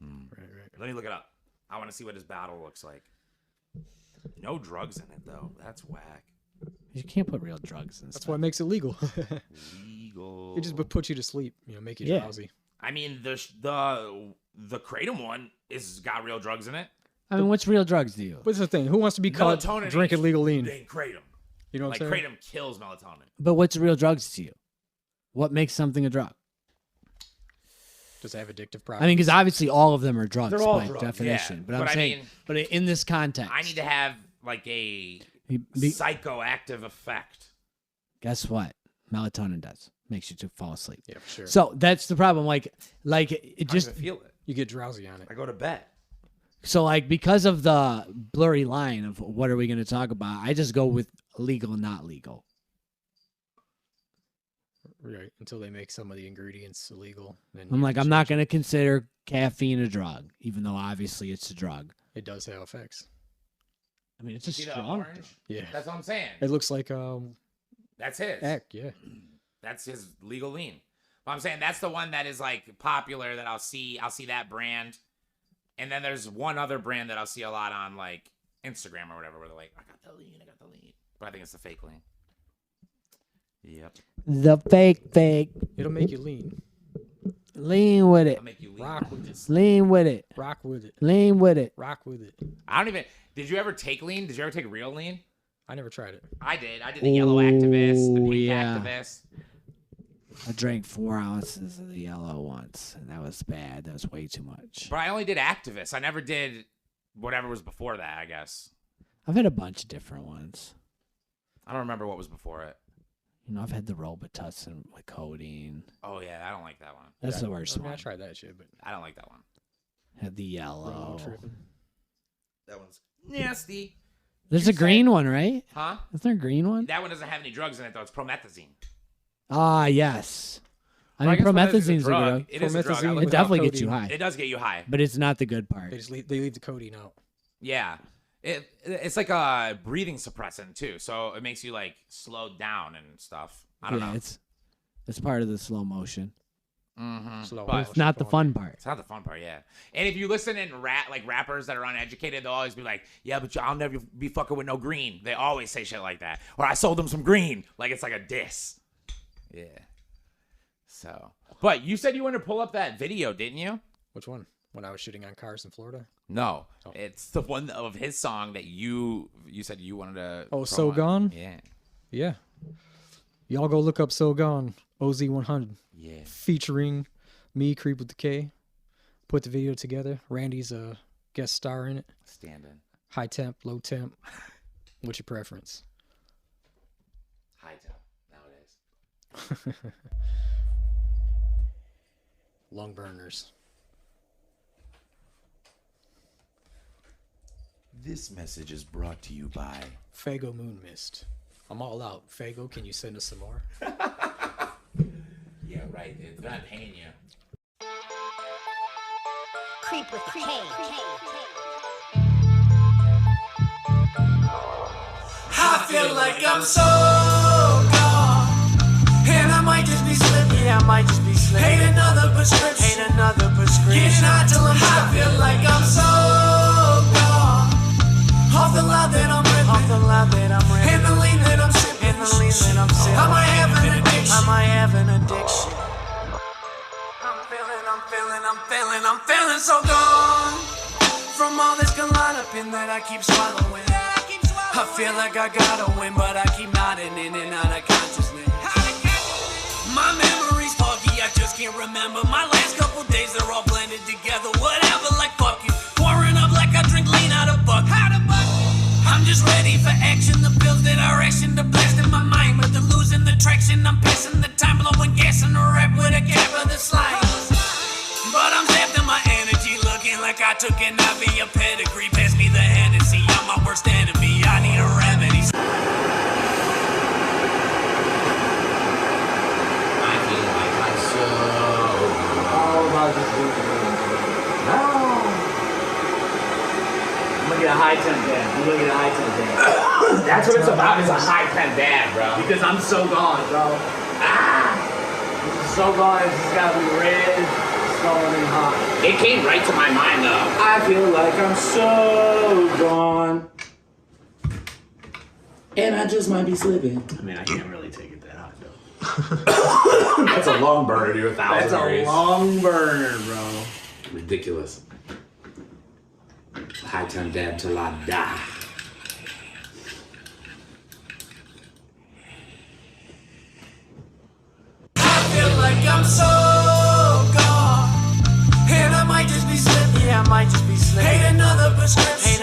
Right. Let me look it up. I want to see what his battle looks like. No drugs in it though. That's whack. You can't put real drugs in That's stuff. what makes it legal. Legal. It just would put you to sleep. Make you Yeah. drowsy. I mean, the kratom one is got real drugs in it. I mean, what's real drugs to you? What's the thing? Who wants to be caught Melatonin drinking ain't- legal lean? Ain't kratom. You know what Like I'm saying? kratom kills melatonin. But what's real drugs to you? What makes something a drug? Does it have addictive properties? I mean, because obviously all of them are drugs They're all by drugs, definition. yeah. But I'm But I saying, mean, but in this context, I need to have like a psychoactive effect. Guess what? Melatonin does. Makes you to fall asleep. Yeah, for sure. So that's the problem. Like it just I feel it. You get drowsy on it. I go to bed. so like because of the blurry line of what are we going to talk about, I just go with legal, not legal. Right. Until they make some of the ingredients illegal. Then I'm you like, can I'm not change going to consider caffeine a drug, even though obviously it's a drug. it. It does have effects. I mean, it's a See the strong. orange? Yeah. That's what I'm saying. It looks like That's his. heck, yeah. That's his legal lean. But I'm saying that's the one that is like popular that I'll see that brand. And then there's one other brand that I'll see a lot on like Instagram or whatever where they're like, I got the lean. But I think it's the fake lean. Yep. The fake. It'll make you lean. Lean with it. I'll make you lean. Rock with it. Lean with it. Rock with it. Lean with it. Rock with it. I don't even. Did you ever take lean? Did you ever take real lean? I never tried it. I did. I did the yellow activist, the pink yeah. activist. I drank 4 ounces of the yellow once, and that was bad. That was way too much. But I only did activist. I never did whatever was before that, I guess. I've had a bunch of different ones. I don't remember what was before it. You know, I've had the Robitussin with codeine. Oh, yeah. I don't like that one. That's the worst I mean, one. I tried that shit, but I don't like that one. Had the yellow. tripping. That one's nasty. There's You a green one, right? Huh? Is there a green one? That one doesn't have any drugs in it, though. It's promethazine. Ah, yes. I Well, mean, guess promethazine's promethazine a is a drug. drug. It is a drug. I Promethazine looked It it up. definitely gets you codeine. high, It does get you high. but it's not the good part. They leave the codeine out. Yeah. It's like a breathing suppressant, too. So it makes you, like, slow down and stuff. I don't know. It's part of the slow motion. Mm-hmm. Slow But motion It's not the going. fun part. it's not the fun part, yeah. And if you listen in rappers that are uneducated, they'll always be like, yeah, but I'll never be fucking with no green. They always say shit like that. Or I sold them some green. Like, it's like a diss. Yeah. So. But you said you wanted to pull up that video, didn't you? Which one? When I was shooting on cars in Florida? No. Oh. It's the one of his song that you said you wanted to. Oh, So Gone? Yeah. Yeah. Y'all go look up So Gone, OZ100. Yeah. Featuring me, Creep with the K. Put the video together. Randy's a guest star in it. Standing. High temp, low temp. What's your preference? High top nowadays. Lung burners. This message is brought to you by Fago Moon Mist. I'm all out. Fago, can you send us some more? Yeah, right. It's not paying you. Creep with K. I feel like I'm so gone, and I might just be slipping. Yeah, I might just be slipping. Ain't another prescription. Getting high till I'm I feel like I'm so gone. Off the line that I'm ripping. And the lean that I'm sipping. I might have an addiction. I'm feeling so gone. From all this Klonopin that I keep swallowing. I feel like I gotta win, but I keep nodding in and out of consciousness. My memory's foggy, I just can't remember. My last couple days, they're all blended together. Whatever, like fuck you. Pouring up like I drink lean out of bucket. I'm just ready for action. The pills that are action, the blast in my mind. But they're losing the traction. I'm passing the time, blowing gas in the rap with a cap of the slide. But I'm zapped in my energy, looking like I took an IV, a pedigree. Pass me the Hennessy, I'm my worst enemy. I need a remedy. I feel like I'm so. I'm gonna get a high temp dad. That's what it's about. It's a high temp dad, bro. Because I'm so gone, bro. This is so gone. It's just gotta be red, swollen, and hot. It came right to my mind though. I feel like I'm so gone, and I just might be slipping. I mean, I can't really take it that hot, though. That's a long burner, dude. 1,000 That's a degrees. long burner, bro. Ridiculous. High temp dad till I die. I feel like I'm so gone, might just be slipping. Hate another prescription.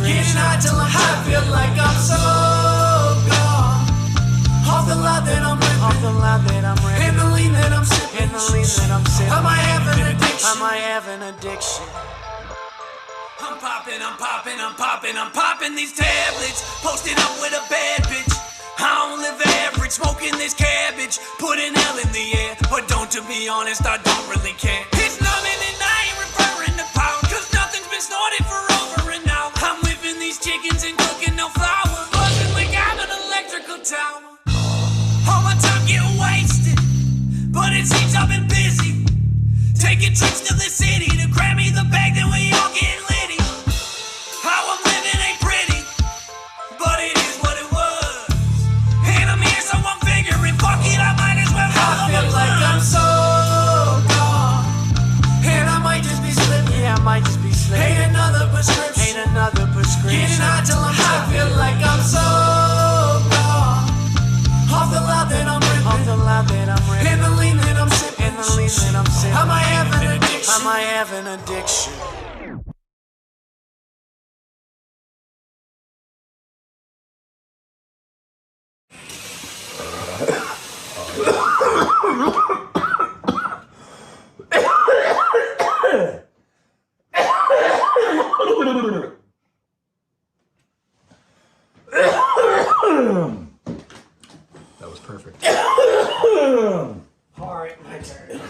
Getting high till I'm high, feel like I'm so gone. Off the loud that I'm ripping. And the lean that I'm sipping. I might have an addiction. I'm popping these tablets. Posted up with a bad bitch. I don't live average, smoking this cabbage. Putting hell in the air, but don't, to be honest, I don't really care. It's numbing and I ain't referring to power, cause nothing's been snorted for over an hour. I'm whipping these chickens and cooking no flour, buzzing like I'm an electrical tower. All my time get wasted, but it seems I've been busy. Taking trips to the city to grab me the bag, then we all get litty. How I'm living ain't pretty, but it is what it was. And I'm here, so I'm figuring, fuck it, I might as well. I feel like I'm so gone, and I might just be slipping. Hate another prescription. Getting high till I'm high, feel like I'm so gone. Off the loud that I'm ripping. And the lean that I'm sipping. I might have an addiction. That was perfect. All right, my turn.